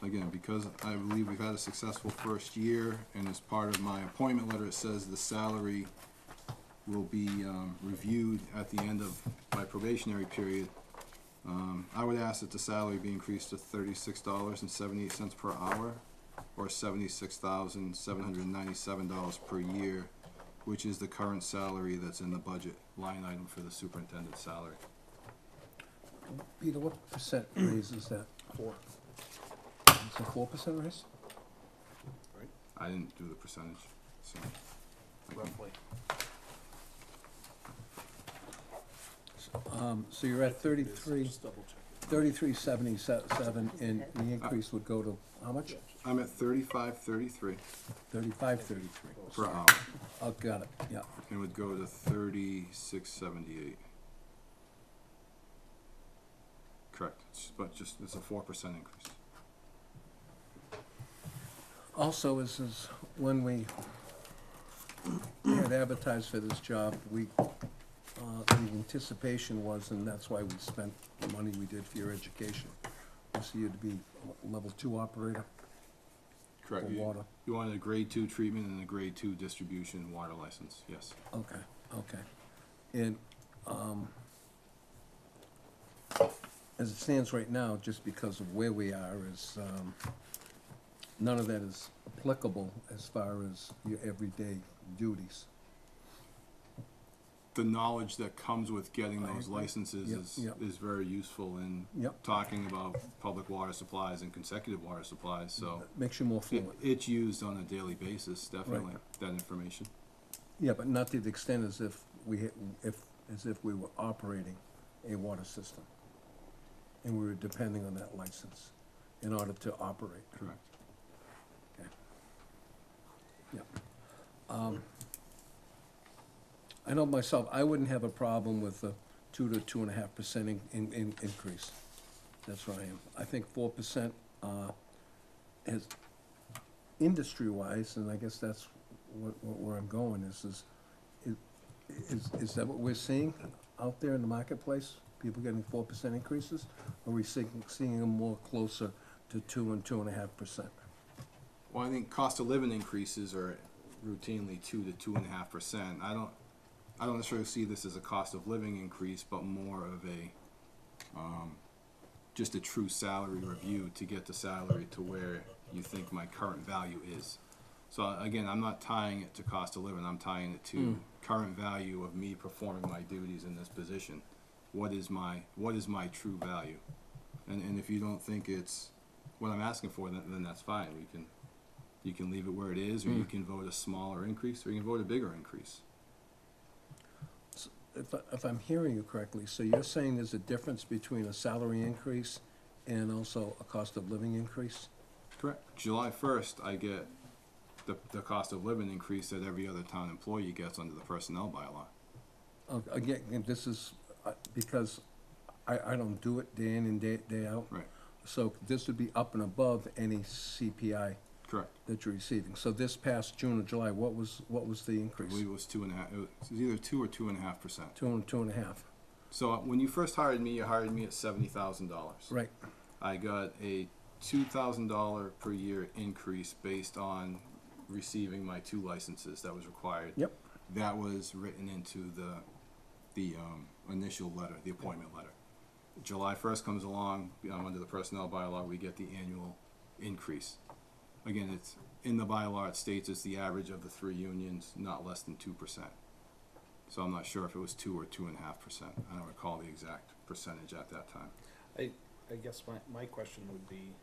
Again, because I believe we've had a successful first year, and as part of my appointment letter, it says the salary will be reviewed at the end of my probationary period. I would ask that the salary be increased to $36.78 per hour, or $76,797 per year, which is the current salary that's in the budget line item for the superintendent's salary. Peter, what percent raise is that? 4. It's a 4% raise? I didn't do the percentage, so. Roughly. So you're at 33, Just double check it. 33.77, and the increase would go to how much? I'm at $35.33 35.33. per hour, Oh, got it, yeah. and would go to $36.78. Correct, but it's a 4% increase. Also, this is when we had advertised for this job, the anticipation was, and that's why we spent the money we did for your education, was you to be a level 2 operator for Correct. water. You wanted a grade 2 treatment and a grade 2 distribution water license, yes. Okay, okay. And, as it stands right now, just because of where we are, is, none of that is applicable as far as your everyday duties. The knowledge that comes with getting I those agree. licenses Yep, yep. is very useful in Yep. talking about public water supplies and consecutive water supplies, so. Makes you more fluent. It's used on a daily basis, definitely, that information. Yeah, but not to the extent as if we were operating a water system, and we were depending on that license in order to operate. Correct. Okay. Yeah. I know myself, I wouldn't have a problem with the 2 to 2.5% increase. That's where I am. I think 4%, is industry-wise, and I guess that's where I'm going, is that what we're seeing out there in the marketplace? People getting 4% increases? Or are we seeing them more closer to 2 and 2.5%? Well, I think cost of living increases are routinely 2 to 2.5%. I don't necessarily see this as a cost of living increase, but more of a, just a true salary review to get the salary to where you think my current value is. So again, I'm not tying it to cost of living, I'm tying it to current value of me performing my duties in this position. What is my true value? And if you don't think it's what I'm asking for, then that's fine. You can leave it where it is, or you can vote a smaller increase, or you can vote a bigger increase. If I'm hearing you correctly, so you're saying there's a difference between a salary increase and also a cost of living increase? Correct. July 1st, I get the cost of living increase that every other town employee gets under the personnel bylaw. Again, this is because I don't do it day in and day out. Right. So this would be up and above any CPI Correct. that you're receiving. So this past June or July, what was the I increase? believe it was 2.5. It was either 2 or 2.5%. 2.5. So when you first hired me, you hired me at $70,000. Right. I got a $2,000 per year increase based on receiving my 2 licenses that was required. Yep. That was written into the initial letter, the appointment letter. July 1st comes along, under the personnel bylaw, we get the annual increase. Again, it's in the bylaw, it states it's the average of the 3 unions, not less than 2%. So I'm not sure if it was 2 or 2.5%. I don't recall the exact percentage at that time. I guess my question would be,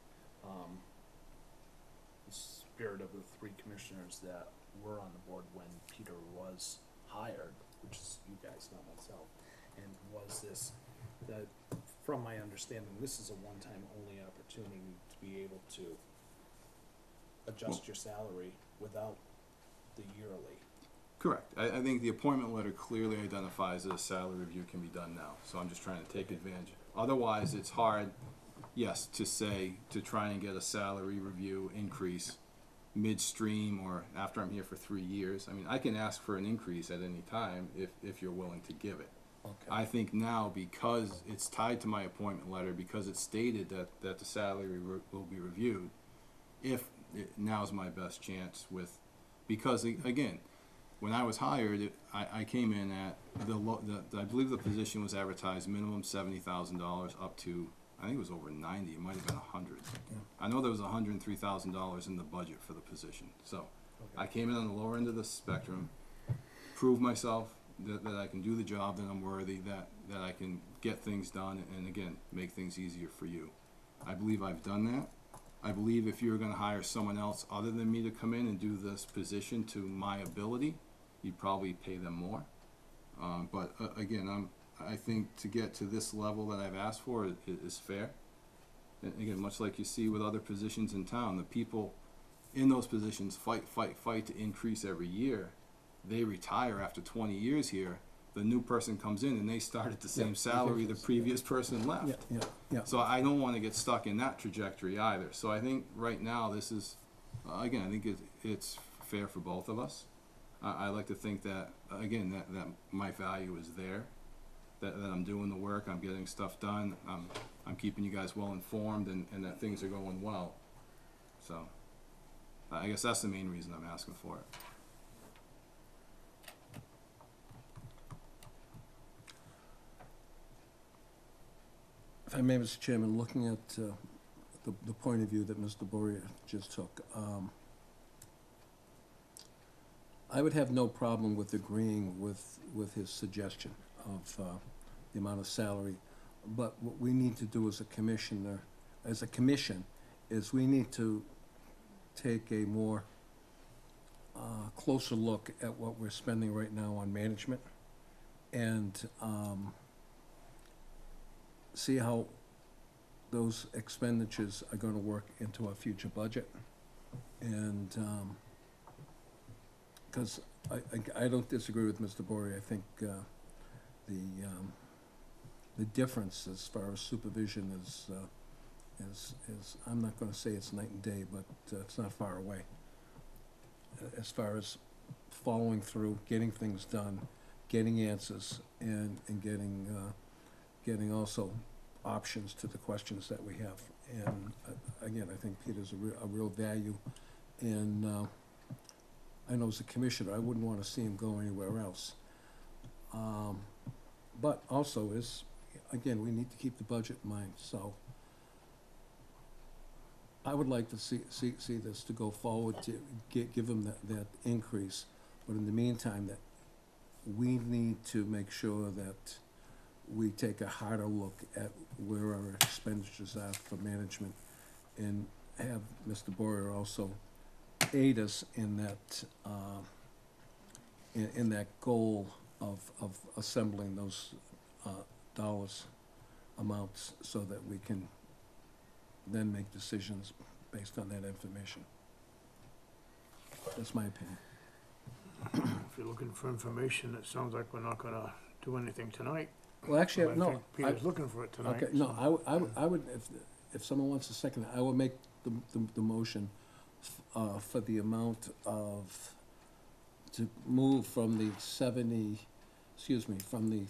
the spirit of the 3 commissioners that were on the board when Peter was hired, which is you guys, not myself, and was this, that, from my understanding, this is a one-time only opportunity to be able to adjust your salary without the yearly. Correct. I think the appointment letter clearly identifies that a salary review can be done now, so I'm just trying to take advantage. Otherwise, it's hard, yes, to try and get a salary review increase midstream or after I'm here for 3 years. I mean, I can ask for an increase at any time if you're willing to give it. Okay. I think now, because it's tied to my appointment letter, because it's stated that the salary will be reviewed, now's my best chance because again, when I was hired, I came in at I believe the position was advertised minimum $70,000 up to, I think it was over 90, it might have been 100. I know there was $103,000 in the budget for the position. So I came in on the lower end of the spectrum, proved myself that I can do the job, that I'm worthy, that I can get things done, and again, make things easier for you. I believe I've done that. I believe if you were going to hire someone else other than me to come in and do this position to my ability, you'd probably pay them more. But again, I think to get to this level that I've asked for is fair. And again, much like you see with other positions in town, the people in those positions fight to increase every year. They retire after 20 years here. The new person comes in and they start at the same salary the previous person left. Yeah. So I don't want to get stuck in that trajectory either. So I think right now this is, again, I think it's fair for both of us. I like to think that, again, that my value is there, that I'm doing the work, I'm getting stuff done, I'm keeping you guys well informed, and that things are going well. So I guess that's the main reason I'm asking for it. If I may, Mr. Chairman, looking at the point of view that Mr. Boria just took, I would have no problem with agreeing with his suggestion of the amount of salary. But what we need to do as a commission, is we need to take a more closer look at what we're spending right now on management and see how those expenditures are going to work into our future budget. And because I don't disagree with Mr. Bory. I think the difference as far as supervision is, I'm not gonna say it's night and day, but it's not far away. As far as following through, getting things done, getting answers, and getting also options to the questions that we have. And again, I think Peter's a real value, and I know as a commissioner, I wouldn't wanna see him go anywhere else. But also is, again, we need to keep the budget in mind, so I would like to see this to go forward, to give him that increase, but in the meantime, that we need to make sure that we take a harder look at where our expenditures are for management, and have Mr. Boyer also aid us in that, in that goal of assembling those dollars, amounts, so that we can then make decisions based on that information. That's my opinion. If you're looking for information, it sounds like we're not gonna do anything tonight. Well, actually, I no, think Peter's looking for it tonight. okay, no, I would, if someone wants a second, I would make the motion for the amount of, to move from the from the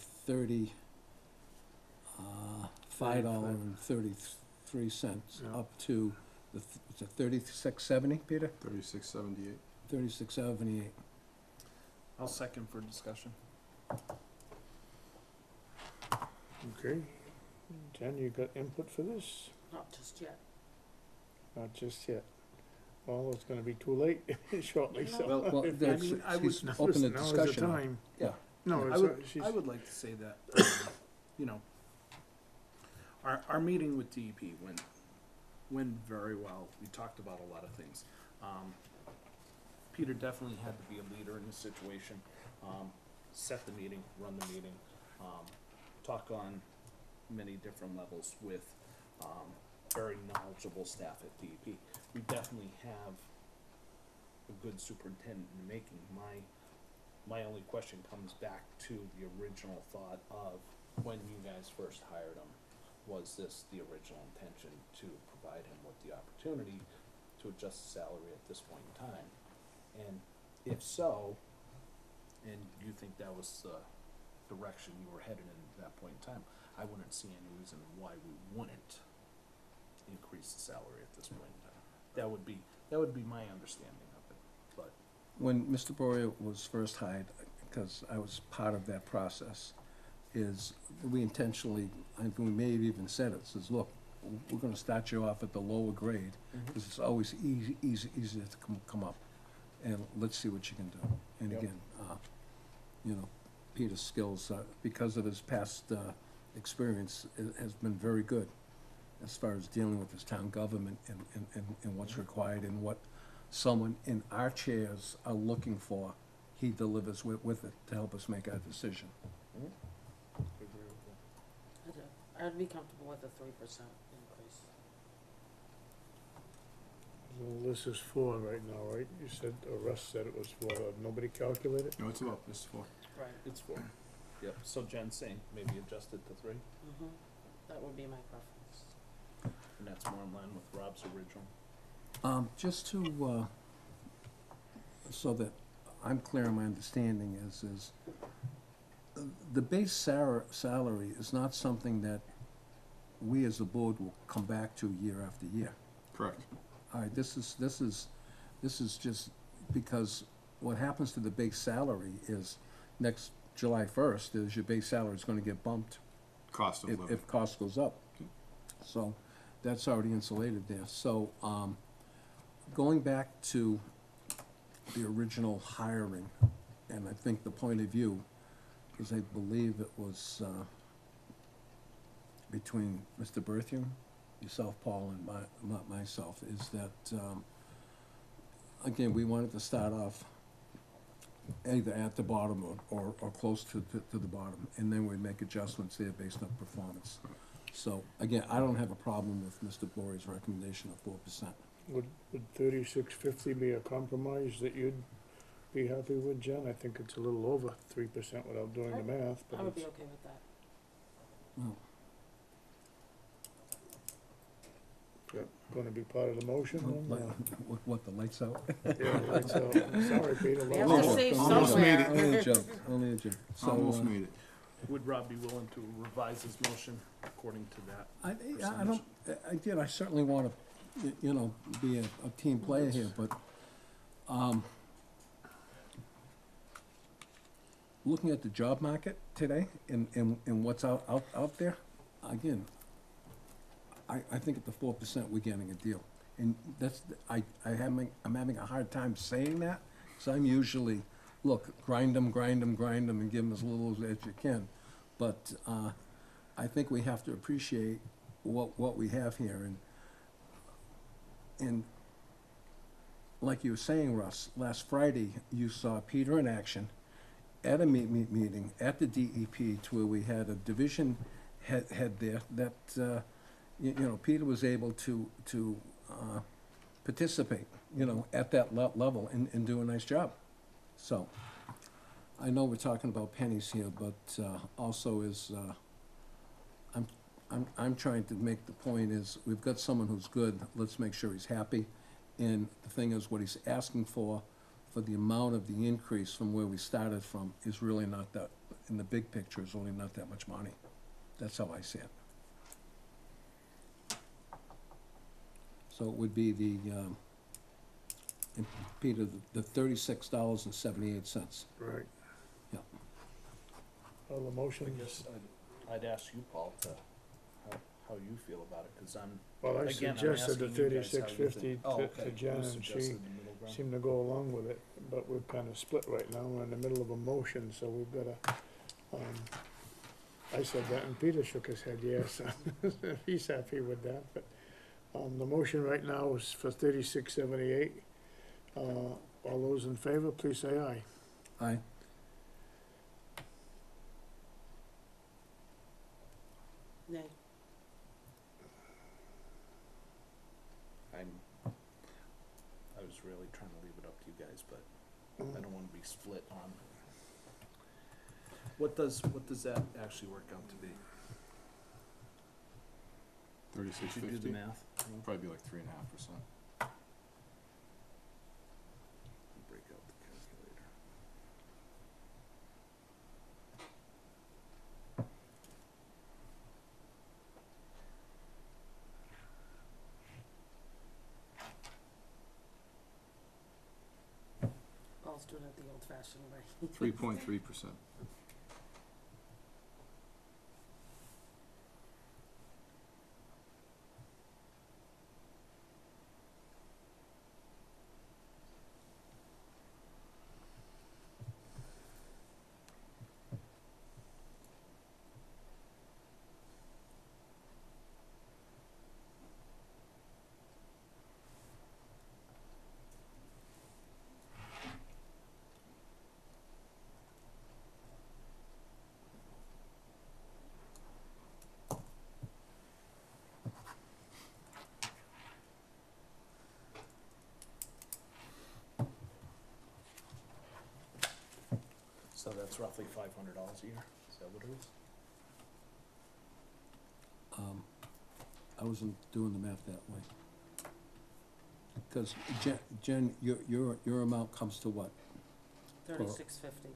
$5.33 Yeah. up to the, was it 36.70, Peter? 3678. 36.78. I'll second for discussion. Okay. Jen, you got input for this? Not just yet. Not just yet. Well, it's gonna be too late shortly, so. Well, I that's, mean, I she's would- open the Now is discussion. now. time. Yeah. No, I it's, would, she's, I would like to say that, you know, our meeting with DEP went very well. We talked about a lot of things. Peter definitely had to be a leader in this situation, set the meeting, run the meeting, talk on many different levels with, very knowledgeable staff at DEP. We definitely have a good superintendent in the making. My only question comes back to the original thought of when you guys first hired him. Was this the original intention to provide him with the opportunity to adjust the salary at this point in time? And if so, and you think that was the direction you were headed in at that point in time, I wouldn't see any reason why we wouldn't increase the salary at this point in time. That would be my understanding of it, but. When Mr. Boyer was first hired, because I was part of that process, is we intentionally, and we may have even said it, says, look, we're gonna start you off at the lower grade, because it's always easier to come up, and let's see what you can do. And Yep. again, you know, Peter's skills, because of his past experience, has been very good as far as dealing with his town government and what's required and what someone in our chairs are looking for. He delivers with it to help us make our decision. I'd be comfortable with a 3% increase. well, this is 4 right now, right? You said, or Russ said it was 4, nobody calculated? No, it's about this for. Right. It's 4. Yep, so Jen's saying maybe adjust it to 3, Mm-hmm. That would be my preference. and that's more in line with Rob's original. Just to, so that I'm clear in my understanding is the base salary is not something that we as a board will come back to year after year. Correct. All right, this is just because what happens to the base salary is next July 1st is your base salary is gonna get bumped Cost of living. if cost goes up. So that's already insulated there. So, going back to the original hiring, and I think the point of view, because I believe it was, between Mr. Berthium, yourself, Paul, and myself, is that, again, we wanted to start off either at the bottom or close to the bottom, and then we'd make adjustments there based on performance. So, again, I don't have a problem with Mr. Bory's recommendation of 4%. Would 3650 be a compromise that you'd be happy with, Jen? I think it's a little over 3% without doing the math, but I would be it's, okay with that. Well, Gonna be part of the motion, Like, then, what, the lights out? yeah, lights out. Sorry, Peter. We have lights to out. save Almost somewhere. made it. Only a joke, only a joke. So, Almost made it. Would Rob be willing to revise his motion according to that? I don't, again, I certainly wanna, you know, be a team player here, but, looking at the job market today and what's out there, again, I think at the 4%, we're getting a deal. And that's, I'm having a hard time saying that, so I'm usually, look, grind them, and give them as little as you can. But, I think we have to appreciate what we have here, and like you were saying, Russ, last Friday, you saw Peter in action at a meeting at the DEP to where we had a division head there that, you know, Peter was able to participate, you know, at that level and do a nice job. So, I know we're talking about pennies here, but also is, I'm trying to make the point is, we've got someone who's good, let's make sure he's happy. And the thing is, what he's asking for the amount of the increase from where we started from, is really not that, in the big picture, is really not that much money. That's how I see it. So it would be the, and Peter, the $36.78. Right. Yeah. Well, the motion, I guess I'd ask you, Paul, to, how you feel about it, cause I'm, well, I again, I'm suggested the asking you guys how you $36.50 think. Oh, okay. to Jen, You and she suggested the middle ground. seemed to go along with it, but we're kinda split right now, we're in the middle of a motion, so we've gotta, I said that, and Peter shook his head, yes, he's happy with that, but, the motion right now is for $36.78. All those in favor, please say aye. Aye. Nay. I was really trying to leave it up to you guys, but I don't wanna be split on. What does that actually work out to be? 36.50. Did you do the math? Probably be like 3.5%. Break out the calculator. Paul's doing it the old-fashioned way. 3.3%. So that's roughly $500 a year, is that what it is? I wasn't doing the math that way. Because Jen, your amount comes to what? $36.50.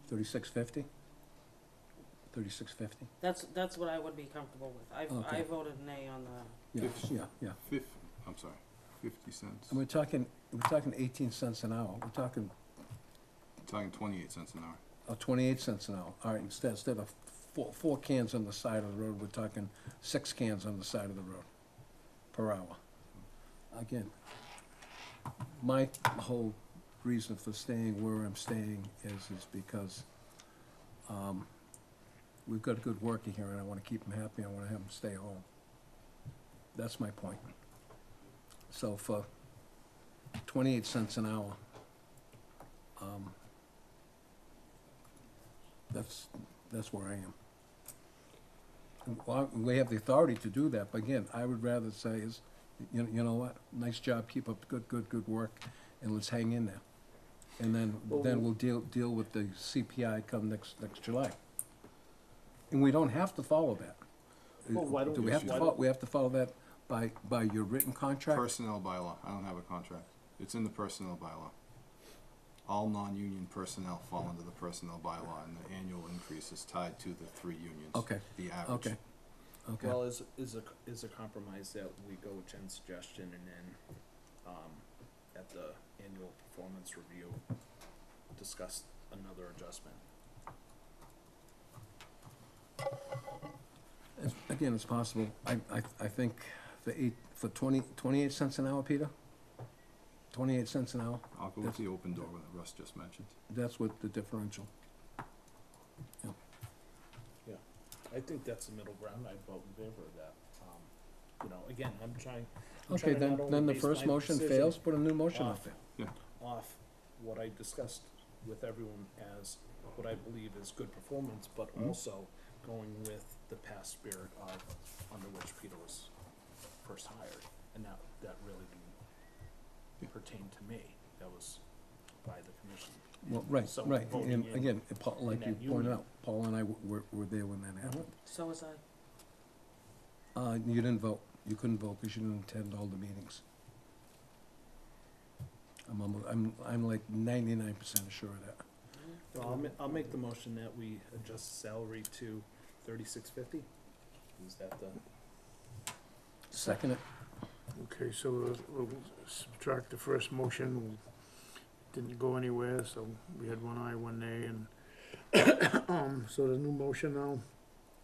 36.50? 36.50? That's what I would be comfortable with. I Okay. voted nay on the, Yeah. I'm sorry, 50 cents. And we're talking 18 cents an hour. We're talking, Talking 28 cents an hour. 28 cents an hour. All right, instead of four cans on the side of the road, we're talking 6 cans on the side of the road per hour. Again, my whole reason for staying where I'm staying is because, we've got a good worker here, and I wanna keep him happy, I wanna have him stay home. That's my point. So for 28 cents an hour, that's where I am. And we have the authority to do that, but again, I would rather say is, you know what, nice job, keep up good work, and let's hang in there. And then we'll deal with the CPI come next July. And we don't have to follow that. Well, why don't Do we we- have to why follow, don't- we have to follow that by your written contract? Personnel bylaw, I don't have a contract. It's in the personnel bylaw. All non-union personnel fall under the personnel bylaw, and the annual increase is tied to the 3 unions. Okay, The average. okay, okay. Well, is a compromise that we go with Jen's suggestion and then, at the annual performance review, discuss another adjustment. Again, it's possible. I think for 28 cents an hour, Peter? 28 cents an hour, I'll go with the open door that Russ just mentioned. that's what the differential. I think that's the middle ground. I'd vote in favor of that. You know, again, I'm trying Okay, to then, not only then the base first my motion decision fails, put a new motion up off- there. off what I discussed with everyone as what I believe is good performance, but Mhm. also going with the past spirit of under which Peter was first hired, and that really didn't pertain to me. That was by the commission. Well, right, So right, voting and in- again, Paul, like in you that pointed union. out, Paul and I were there when that happened. So was I. You didn't vote, you couldn't vote because you didn't attend all the meetings. I'm like 99% sure of that. Well, I'll make the motion that we adjust salary to $36.50. Is that the? Second it, Okay, so we'll subtract the first motion, didn't go anywhere, so we had 1 aye, 1 nay, and, so the new motion now,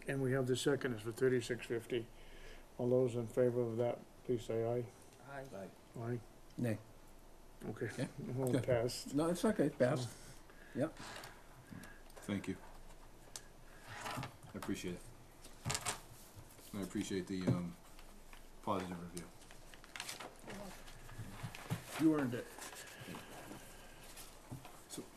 and we have the second is for 36.50. All those in favor of that, please say aye. Aye. Aye, nay. okay, Okay. all Good. passed. No, it's okay, pass. Thank you. I appreciate it. I appreciate the, positive review. You earned it.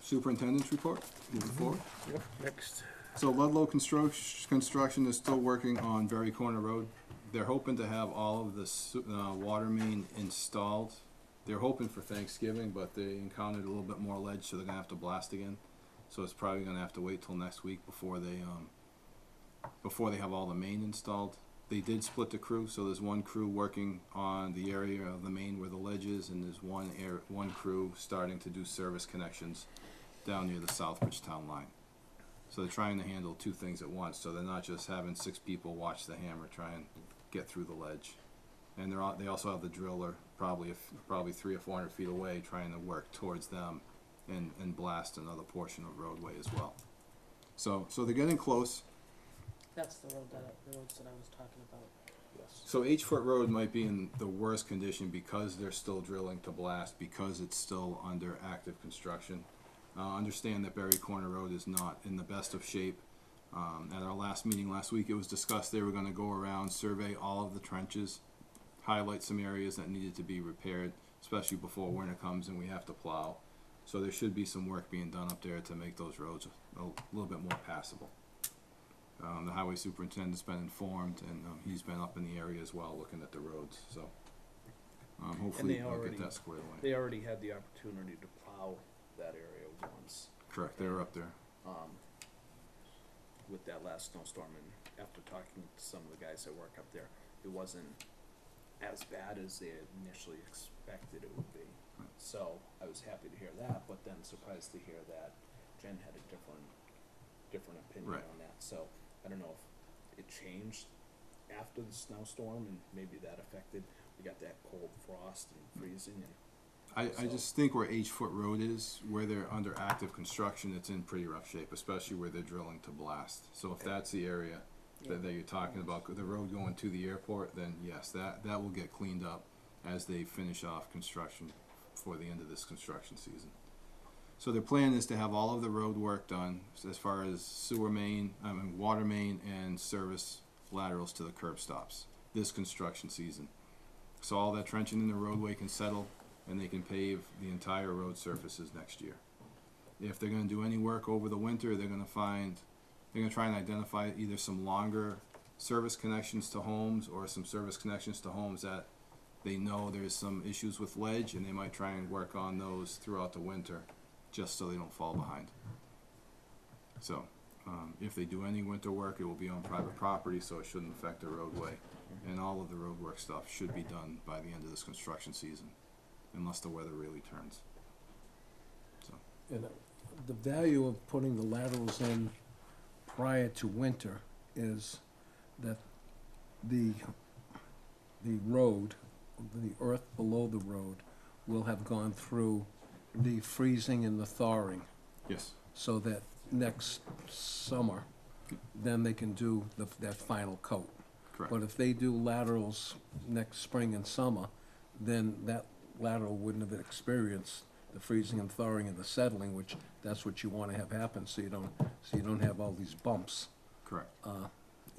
Superintendent's report, moving forward. Yep, next. So Ludlow Construction is still working on Berry Corner Road. They're hoping to have all of the water main installed. They're hoping for Thanksgiving, but they encountered a little bit more ledge, so they're gonna have to blast again. So it's probably gonna have to wait till next week before they have all the main installed. They did split the crew, so there's one crew working on the area of the main where the ledge is, and there's one crew starting to do service connections down near the Southbridge town line. So they're trying to handle 2 things at once, so they're not just having 6 people watch the hammer try and get through the ledge. And they also have the driller probably 300 or 400 feet away trying to work towards them and blast another portion of roadway as well. So they're getting close. That's the roads that I was talking about. Yes. So H-Foot Road might be in the worst condition because they're still drilling to blast, because it's still under active construction. Understand that Berry Corner Road is not in the best of shape. At our last meeting last week, it was discussed they were gonna go around, survey all of the trenches, highlight some areas that needed to be repaired, especially before winter comes and we have to plow. So there should be some work being done up there to make those roads a little bit more passable. The highway superintendent's been informed, and he's been up in the area as well, looking at the roads, so hopefully they'll get that squared away. They already had the opportunity to plow that area once, Correct, they were up there. with that last snowstorm, and after talking to some of the guys that work up there, it wasn't as bad as they had initially expected it would be. Right. So I was happy to hear that, but then surprised to hear that Jen had a different opinion Right. on that. So I don't know if it changed after the snowstorm, and maybe that affected, we got that cold frost and freezing, and I just think where H-Foot Road is, where they're under active construction, it's in pretty rough shape, especially where they're drilling to blast. So if that's the area that you're talking about, the road going to the airport, then yes, that will get cleaned up as they finish off construction for the end of this construction season. So their plan is to have all of the road work done as far as water main and service laterals to the curb stops this construction season. So all that trenching in the roadway can settle and they can pave the entire road surfaces next year. If they're gonna do any work over the winter, they're gonna try and identify either some longer service connections to homes or some service connections to homes that they know there's some issues with ledge, and they might try and work on those throughout the winter, just so they don't fall behind. So, If they do any winter work, it will be on private property, so it shouldn't affect the roadway. And all of the roadwork stuff should be done by the end of this construction season, unless the weather really turns. So, And the value of putting the laterals in prior to winter is that the road, the earth below the road, will have gone through the freezing and the thawing, yes, so that next summer, then they can do that final coat. correct. But if they do laterals next spring and summer, then that lateral wouldn't have experienced the freezing and thawing and the settling, which that's what you wanna have happen, so you don't have all these bumps Correct.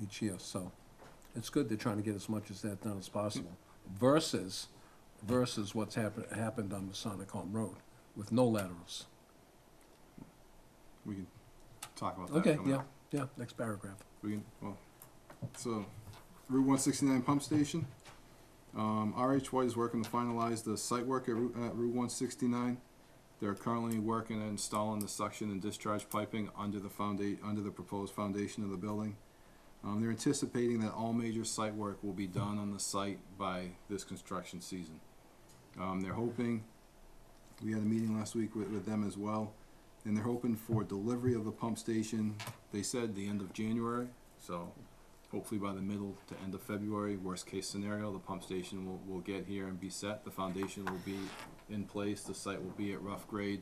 each year. So it's good they're trying to get as much as that done as possible, versus what's happened on Masonic Home Road with no laterals. We can talk about that. Okay, coming yeah, up. yeah, next paragraph. We can, well, so, Route 169 pump station. RH White is working to finalize the site work at Route 169. They're currently working on installing the suction and discharge piping under the proposed foundation of the building. They're anticipating that all major site work will be done on the site by this construction season. They're hoping, we had a meeting last week with them as well, and they're hoping for delivery of the pump station, they said the end of January, so hopefully by the middle to end of February. Worst case scenario, the pump station will get here and be set, the foundation will be in place, the site will be at rough grade,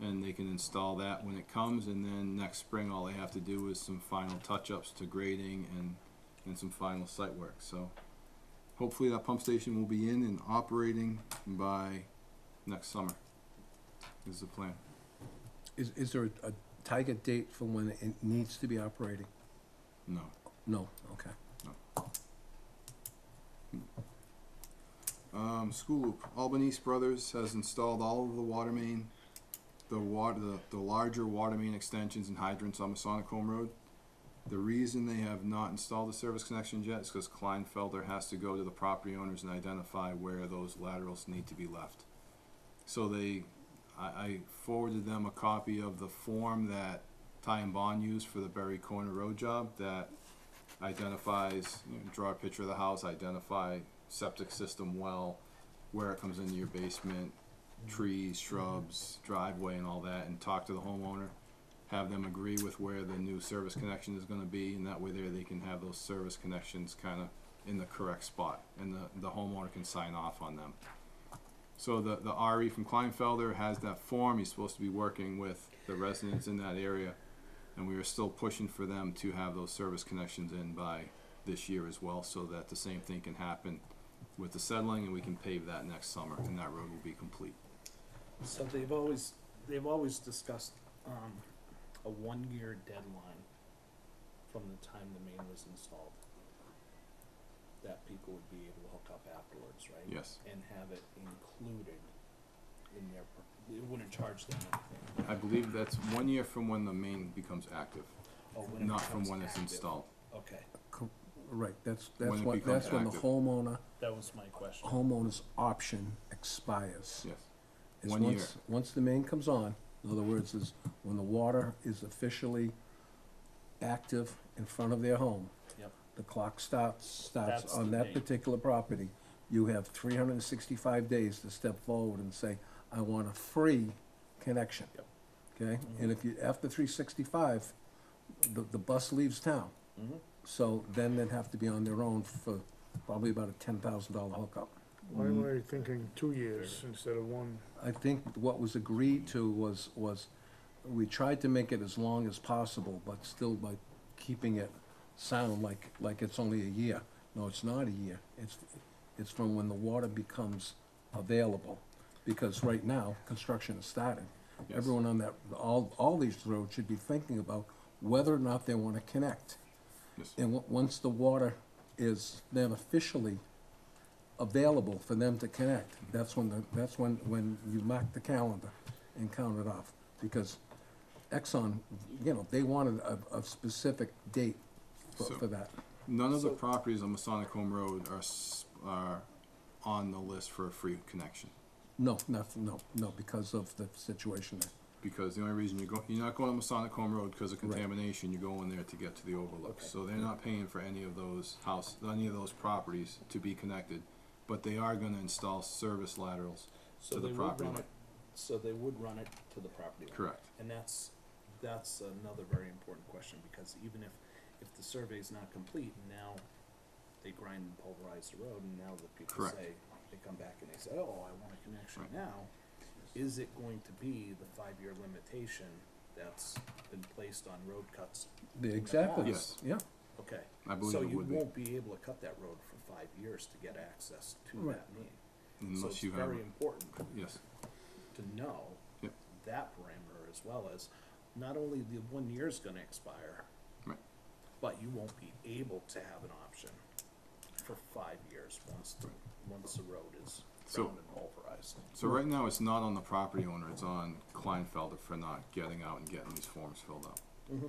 and they can install that when it comes, and then next spring, all they have to do is some final touch-ups to grading and some final site work, so hopefully that pump station will be in and operating by next summer, is the plan. Is there a target date for when it needs to be operating? No. No, okay. School loop. Albanese Brothers has installed all of the water main, the larger water main extensions and hydrants on Masonic Home Road. The reason they have not installed the service connections yet is because Kleinfelder has to go to the property owners and identify where those laterals need to be left. So I forwarded them a copy of the form that Ty and Bond used for the Berry Corner Road job that identifies, draw a picture of the house, identify septic system well, where it comes into your basement, trees, shrubs, driveway and all that, and talk to the homeowner, have them agree with where the new service connection is gonna be, and that way there they can have those service connections kinda in the correct spot, and the homeowner can sign off on them. So the RE from Kleinfelder has that form, he's supposed to be working with the residents in that area, and we are still pushing for them to have those service connections in by this year as well, so that the same thing can happen with the settling, and we can pave that next summer, and that road will be complete. So they've always discussed, a 1-year deadline from the time the main was installed, that people would be able to hook up afterwards, right? Yes. And have it included in their, it wouldn't charge them anything. I believe that's 1 year from when the main becomes active, Oh, when it not from becomes when it's active. installed. Okay, Right, that's When it when becomes the active. that was my question. homeowner's option expires. Yes. Is 1 year. Once the main comes on, in other words, is when the water is officially active in front of their home, Yep. the clock starts That's on the that date. particular property. You have 365 days to step forward and say, I want a free connection. Yep. Okay, and if you, after 365, the bus leaves town. Mm-hmm. So then they'd have to be on their own for probably about a $10,000 hookup. Why am I thinking 2 years instead of one? I think what was agreed to was, we tried to make it as long as possible, but still by keeping it sound like it's only a year. No, it's not a year. It's from when the water becomes available. Because right now, construction is starting. Yes. Everyone on that, all these roads should be thinking about whether or not they want to connect. Yes. And once the water is then officially available for them to connect, that's when you mark the calendar and count it off. Because Exxon, they wanted a specific date for that. None of the So- properties on Masonic Home Road are on the list for a free connection. No, because of the situation there. because the only reason you're not going on Masonic Home Road because of Right. contamination, you're going there to get to the overlook. Okay. So they're not paying for any of those any of those properties to be connected, but they are gonna install service laterals So to the they would property run line. it, so they would run it to the property line. Correct. And that's another very important question, because even if the survey's not complete, now they grind and pulverize the road, and now the people Correct. say, they come back and they say, oh, I want a connection Right. now. Is it going to be the 5-year limitation that's been placed on road cuts? Exactly, Yes. yeah. Okay. I believe So it you would be, won't be able to cut that road for 5 years to get access to Right. that main. So unless it's you have, very important yes, to know Yep. that parameter, as well as not only the 1 year's gonna expire, Right. but you won't be able to have an option for 5 years once the road is So- ground and pulverized. So right now, it's not on the property owner, it's on Kleinfelder for not getting out and getting these forms filled out.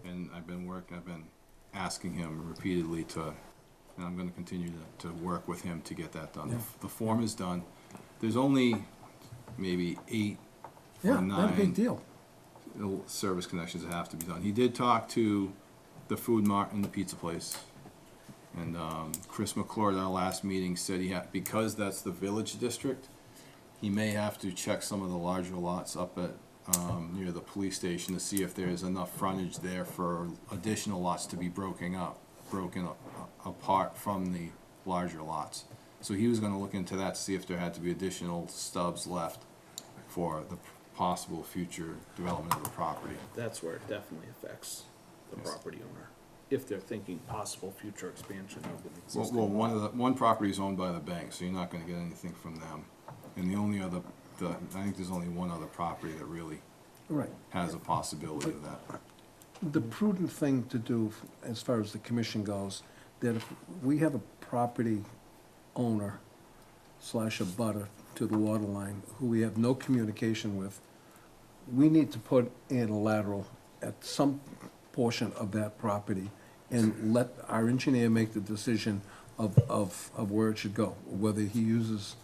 And I've been asking him repeatedly and I'm gonna continue to work with him to get that done. Yeah. The form is done. There's only maybe 8 Yeah, or not a 9 big deal. service connections that have to be done. He did talk to the food mart and the pizza place. And Chris McClure at our last meeting said because that's the village district, he may have to check some of the larger lots up at, near the police station to see if there's enough frontage there for additional lots to be broken apart from the larger lots. So he was gonna look into that to see if there had to be additional stubs left for the possible future development of the property. That's where it definitely affects the Yes. property owner, if they're thinking possible future expansion of an Well, existing lot. one property is owned by the bank, so you're not gonna get anything from them. And the only other, I think there's only one other property that really Right. has a possibility of that. The prudent thing to do, as far as the commission goes, that if we have a property owner / a butter to the water line who we have no communication with, we need to put in a lateral at some portion of that property and let our engineer make the decision of where it should go, whether he uses,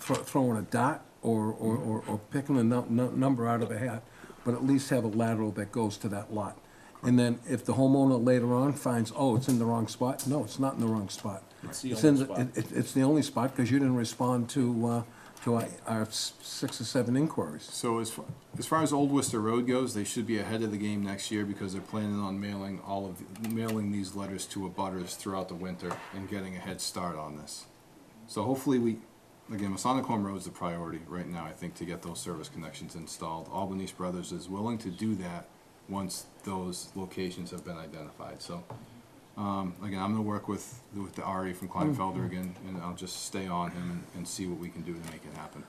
throwing a dot or picking a number out of a hat, but at least have a lateral that goes to that lot. And then if the homeowner later on finds, oh, it's in the wrong spot, no, it's not in the wrong spot. It's the It's only in spot. It's the only spot, because you didn't respond to our 6 or 7 inquiries. So as far as Old Worcester Road goes, they should be ahead of the game next year because they're planning on mailing these letters to abutters throughout the winter and getting a head start on this. So hopefully again, Masonic Home Road is the priority right now, I think, to get those service connections installed. Albanese Brothers is willing to do that once those locations have been identified. So, again, I'm gonna work with the RE from Kleinfelder again, and I'll just stay on him and see what we can do to make it happen.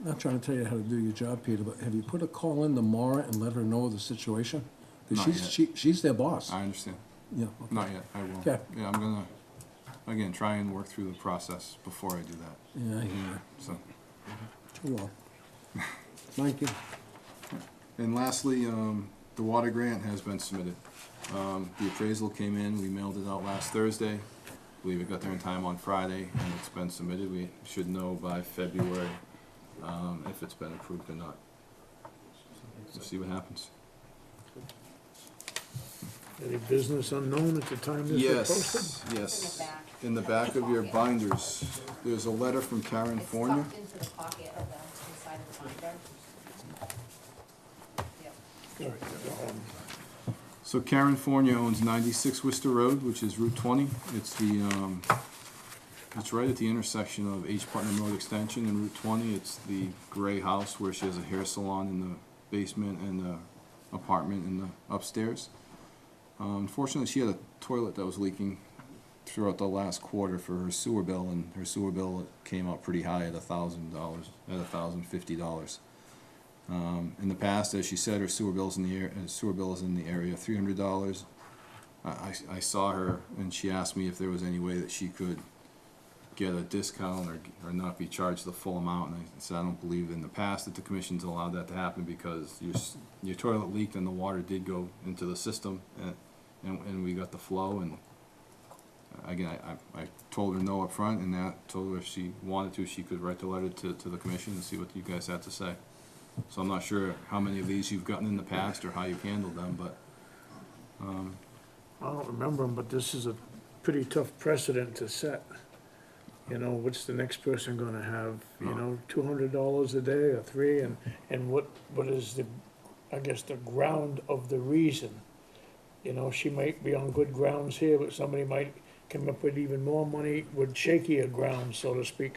Not trying to tell you how to do your job, Peter, but have you put a call in to Maura and let her know the situation? Not Because yet. she's their boss. I understand. Yeah, okay. Not yet, I will. Okay. Yeah, I'm gonna, again, try and work through the process before I do that, Yeah, I hear so. you. Too well. Thank you. And lastly, the water grant has been submitted. The appraisal came in, we mailed it out last Thursday. I believe it got there in time on Friday, and it's been submitted. We should know by February, if it's been approved or not. We'll see what happens. Any business unknown at the time this was posted? Yes, yes. In the back of your binders, there's a letter from Karen It's Fornia. tucked into the pocket of the inside of the binder. Yep. All right, So Karen Fornia owns 96 Worcester Road, which is Route 20. It's it's right at the intersection of H. Putnam Road Extension and Route 20. It's the gray house where she has a hair salon in the basement and the apartment in the upstairs. Unfortunately, she had a toilet that was leaking throughout the last quarter for her sewer bill, and her sewer bill came out pretty high at $1,000, at $1,050. In the past, as she said, her sewer bill is in the area of $300. I saw her, and she asked me if there was any way that she could get a discount or not be charged the full amount. And I said, I don't believe in the past that the commission's allowed that to happen because your toilet leaked and the water did go into the system, and we got the flow. And again, I told her no up front, and I told her if she wanted to, she could write the letter to the commission and see what you guys had to say. So I'm not sure how many of these you've gotten in the past or how you've handled them, but, I don't remember them, but this is a pretty tough precedent to set. You know, what's the next person gonna have, you know, $200 a day or three, and what is the, I guess, the ground of the reason? You know, she might be on good grounds here, but somebody might come up with even more money with shakier grounds, so to speak,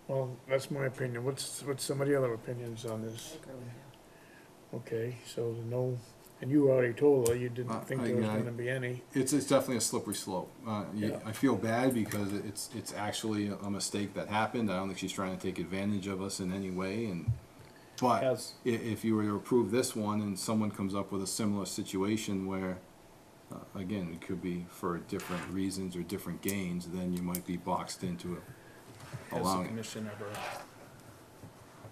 well, that's my opinion. What's some of the other opinions on I this? agree with you. Okay, so no, and you already told her you didn't think there was yeah, gonna be any. it's definitely a slippery slope. Yeah. I feel bad because it's actually a mistake that happened. I don't think she's trying to take advantage of us in any way, but Has- if you were to approve this one and someone comes up with a similar situation where, again, it could be for different reasons or different gains, then you might be boxed into Has the allowing it. commission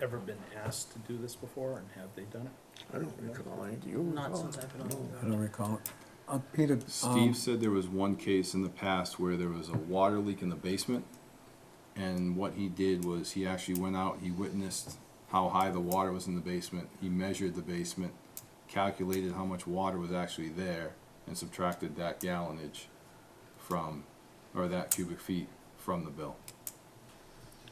ever been asked to do this before, and have they done it? I don't recall any, do you Not recall? since I've been on the board. I don't recall it. Peter, Steve said there was one case in the past where there was a water leak in the basement, and what he did was he actually went out, he witnessed how high the water was in the basement, he measured the basement, calculated how much water was actually there, and subtracted that gallonage from, or that cubic feet from the bill.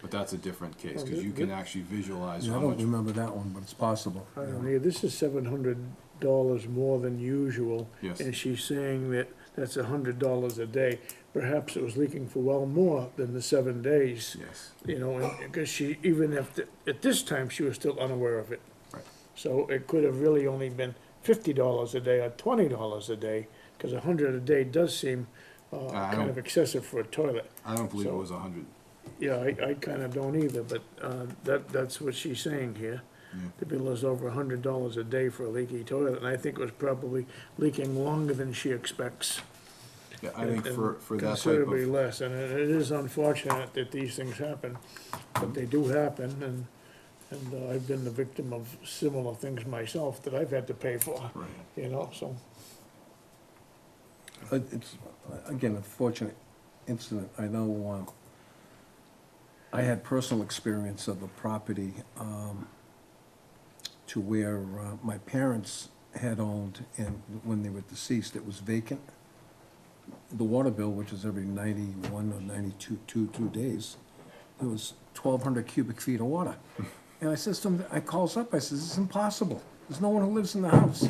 But that's a different case, because you can actually visualize yeah, how I don't much. remember that one, but it's possible. I don't yeah. know, this is $700 more than usual. Yes. And she's saying that that's $100 a day. Perhaps it was leaking for well more than the 7 days. Yes, You know, because she, even if, at this time, she was still unaware of it. Right. So it could have really only been $50 a day or $20 a day, because 100 a day does seem, I kind of don't- excessive for a toilet. I don't believe it So- was 100. Yeah, I kind of don't either, but, that's what she's saying here. Yeah. The bill is over $100 a day for a leaky toilet, and I think it was probably leaking longer than she expects. Yeah, I think and for that type Considerably of, less, and it is unfortunate that these things happen, but they do happen, and I've been the victim of similar things myself that I've had to pay for, right. you know, so. It's, again, a fortunate incident. I know, I had personal experience of a property, to where, my parents had owned, and when they were deceased, it was vacant. The water bill, which is every 91 or 92, two days, it was 1,200 cubic feet of water. And I says to him, I calls up, I says, it's impossible. There's no one who lives in the house.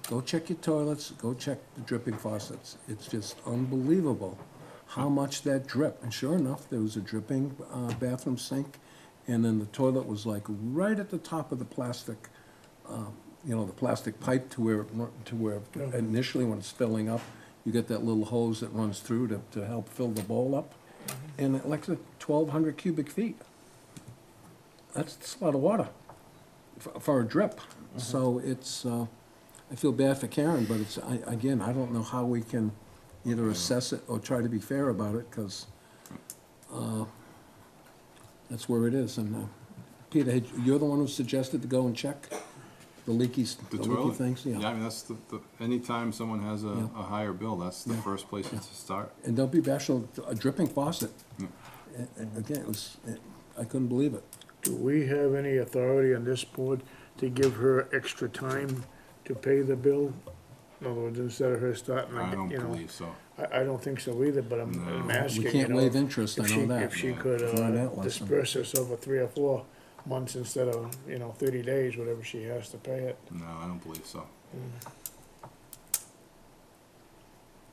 Go check your toilets, go check the dripping faucets. It's just unbelievable how much that drip. And sure enough, there was a dripping bathroom sink, and then the toilet was like right at the top of the plastic, the plastic pipe to where initially when it's filling up, you get that little hose that runs through to help fill the bowl up. And it like 1,200 cubic feet. That's a lot of water for a drip. So it's, I feel bad for Karen, but it's, again, I don't know how we can either assess it or try to be fair about it, because that's where it is. And Peter, you're the one who suggested to go and check the leaky The leaky toilet? things? Yeah, I mean, that's anytime someone has a Yeah. higher bill, that's the Yeah. first place to start. And don't be bashful, a dripping faucet. Yeah. And again, I couldn't believe it. Do we have any authority on this board to give her extra time to pay the bill? In other words, instead of her starting, I don't you know, believe so. I don't think so either, but I'm No. asking, We you can't know, waive interest, I if know she, that. if she Yeah. could, Learn that lesson. disperse this over 3 or 4 months instead of, 30 days, whatever she has to pay it. No, I don't believe so.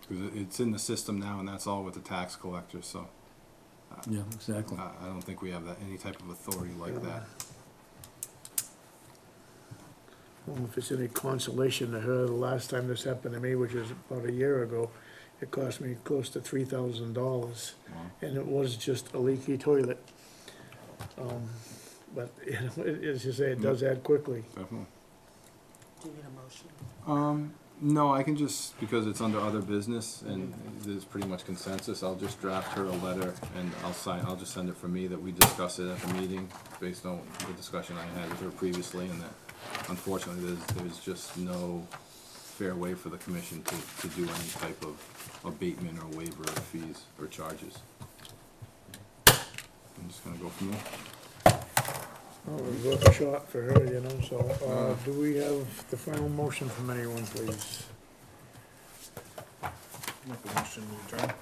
Because it's in the system now, and that's all with the tax collector, so Yeah, exactly. I don't think we have any type of authority like that. Well, if it's any consolation to her, the last time this happened to me, which was about a year ago, it cost me close to $3,000, Wow. and it was just a leaky toilet. But, as you say, it does add quickly. Definitely. Do you need a motion? No, I can just, because it's under other business and there's pretty much consensus, I'll just draft her a letter and I'll just send it from me that we discussed it at the meeting based on the discussion I had with her previously, and that unfortunately there's just no fair way for the commission to do any type of abatement or waiver of fees or charges. I'm just gonna go from there. Oh, it was worth a shot for her, you know, so, do we have the final motion from anyone, please? Make a motion to adjourn.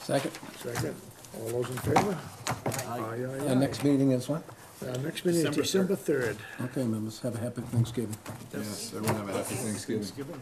Second, Second, all those in favor? Aye, our next meeting is what? Next meeting is December 3rd. Okay, members, have a happy Thanksgiving. Yes, everyone have a happy Thanksgiving. Thanksgiving.